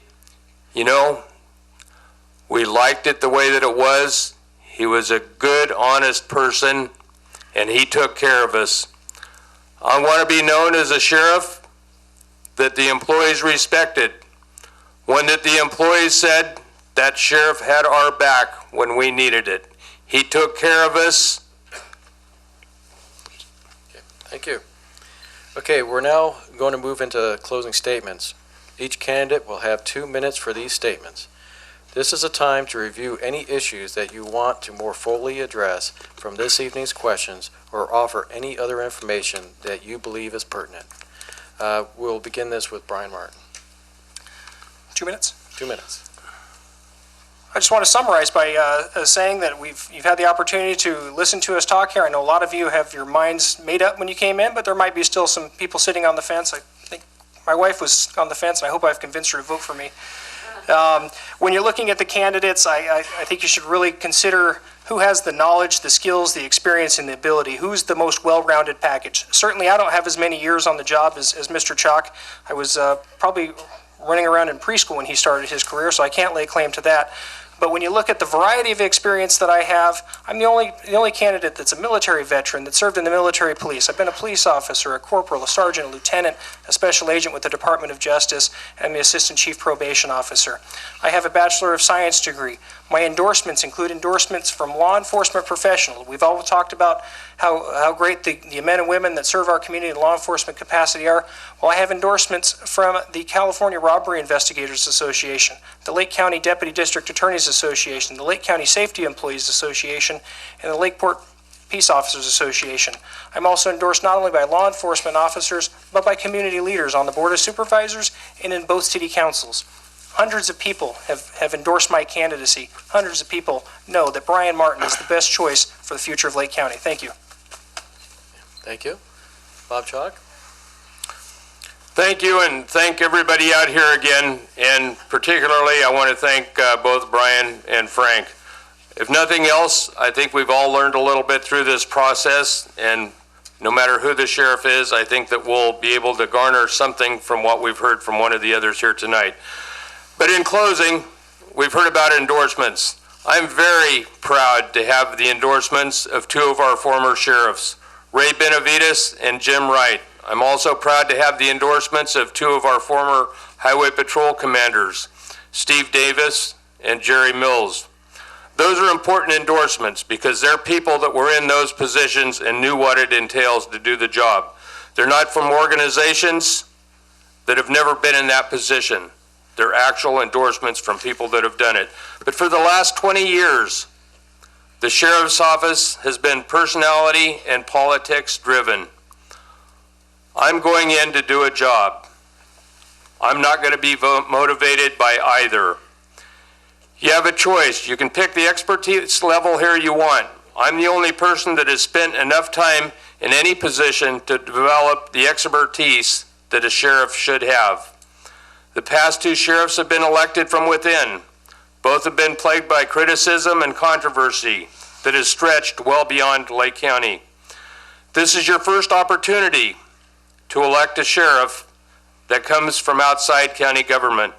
Speaker 4: you know, we liked it the way that it was. He was a good, honest person, and he took care of us. I want to be known as a sheriff that the employees respected. One that the employees said, that sheriff had our back when we needed it. He took care of us.
Speaker 2: Thank you. Okay, we're now going to move into closing statements. Each candidate will have 2 minutes for these statements. This is a time to review any issues that you want to more fully address from this evening's questions or offer any other information that you believe is pertinent. We'll begin this with Brian Martin.
Speaker 3: 2 minutes.
Speaker 2: 2 minutes.
Speaker 3: I just want to summarize by saying that you've had the opportunity to listen to us talk here. I know a lot of you have your minds made up when you came in, but there might be still some people sitting on the fence. I think my wife was on the fence, and I hope I've convinced her to vote for me. When you're looking at the candidates, I think you should really consider who has the knowledge, the skills, the experience, and the ability. Who's the most well-rounded package? Certainly, I don't have as many years on the job as Mr. Chalk. I was probably running around in preschool when he started his career, so I can't lay claim to that. But when you look at the variety of experience that I have, I'm the only candidate that's a military veteran that served in the military police. I've been a police officer, a corporal, a sergeant, a lieutenant, a special agent with the Department of Justice, and the assistant chief probation officer. I have a Bachelor of Science degree. My endorsements include endorsements from law enforcement professionals. We've all talked about how great the men and women that serve our community in law enforcement capacity are. Well, I have endorsements from the California Robbery Investigators Association, the Lake County Deputy District Attorneys Association, the Lake County Safety Employees Association, and the Lakeport Peace Officers Association. I'm also endorsed not only by law enforcement officers, but by community leaders on the Board of Supervisors and in both city councils. Hundreds of people have endorsed my candidacy. Hundreds of people know that Brian Martin is the best choice for the future of Lake County. Thank you.
Speaker 2: Thank you. Bob Chalk?
Speaker 4: Thank you, and thank everybody out here again, and particularly I want to thank both Brian and Frank. If nothing else, I think we've all learned a little bit through this process, and no matter who the sheriff is, I think that we'll be able to garner something from what we've heard from one of the others here tonight. But in closing, we've heard about endorsements. I'm very proud to have the endorsements of two of our former sheriffs, Ray Benavides and Jim Wright. I'm also proud to have the endorsements of two of our former Highway Patrol commanders, Steve Davis and Jerry Mills. Those are important endorsements because they're people that were in those positions and knew what it entails to do the job. They're not from organizations that have never been in that position. They're actual endorsements from people that have done it. But for the last 20 years, the sheriff's office has been personality and politics driven. I'm going in to do a job. I'm not going to be motivated by either. You have a choice. You can pick the expertise level here you want. I'm the only person that has spent enough time in any position to develop the expertise that a sheriff should have. The past two sheriffs have been elected from within. Both have been plagued by criticism and controversy that has stretched well beyond Lake County. This is your first opportunity to elect a sheriff that comes from outside county government.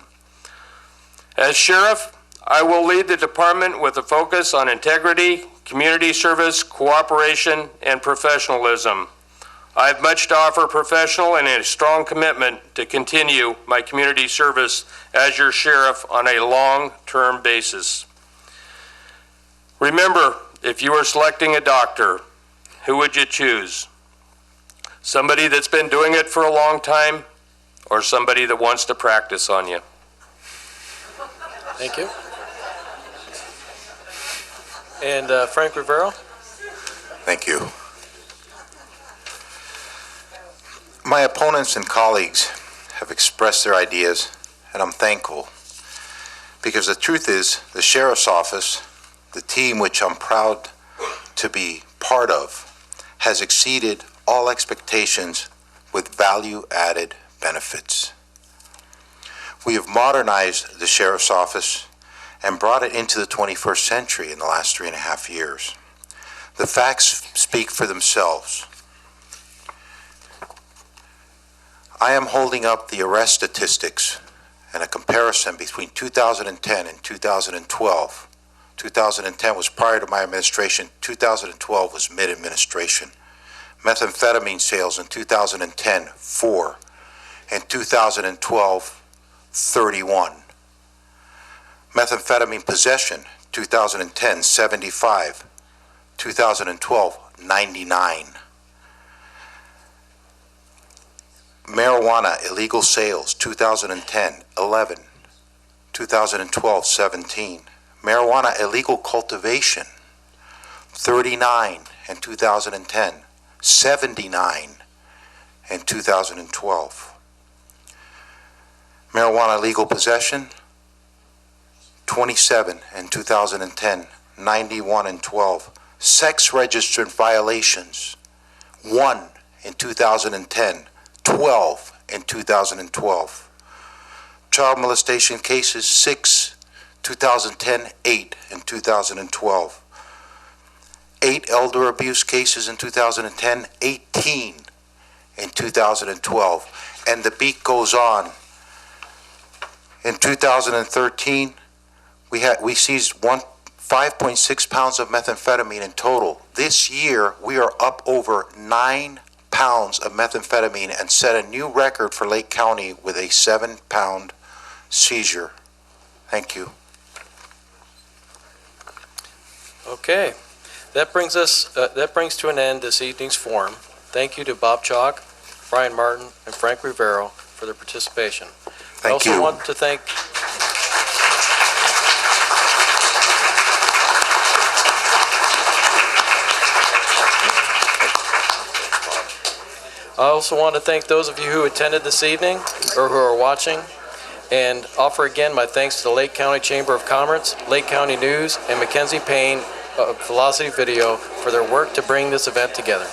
Speaker 4: As sheriff, I will lead the department with a focus on integrity, community service, cooperation, and professionalism. I have much to offer professional and a strong commitment to continue my community service as your sheriff on a long-term basis. Remember, if you were selecting a doctor, who would you choose? Somebody that's been doing it for a long time, or somebody that wants to practice on you?
Speaker 2: Thank you. And Frank Rivero?
Speaker 5: Thank you. My opponents and colleagues have expressed their ideas, and I'm thankful. Because the truth is, the Sheriff's Office, the team which I'm proud to be part of, has exceeded all expectations with value-added benefits. We have modernized the Sheriff's Office and brought it into the 21st century in the last 3.5 years. The facts speak for themselves. I am holding up the arrest statistics and a comparison between 2010 and 2012. 2010 was prior to my administration, 2012 was mid-administration. Methamphetamine sales in 2010, 4. In 2012, 31. Methamphetamine possession, 2010, 75. 2012, 99. Marijuana illegal sales, 2010, 11. 2012, 17. Marijuana illegal cultivation, 39 in 2010, 79 in 2012. Marijuana legal possession, 27 in 2010, 91 in 12. Sex register violations, 1 in 2010, 12 in 2012. Child molestation cases, 6, 2010, 8 in 2012. 8 elder abuse cases in 2010, 18 in 2012. And the beat goes on. In 2013, we seized 5.6 pounds of methamphetamine in total. This year, we are up over 9 pounds of methamphetamine and set a new record for Lake County with a 7-pound seizure. Thank you.
Speaker 2: Okay, that brings to an end this evening's forum. Thank you to Bob Chalk, Brian Martin, and Frank Rivero for their participation.
Speaker 5: Thank you.
Speaker 2: I also want to thank those of you who attended this evening or who are watching, and offer again my thanks to the Lake County Chamber of Commerce, Lake County News, and Mackenzie Payne of Velocity Video for their work to bring this event together.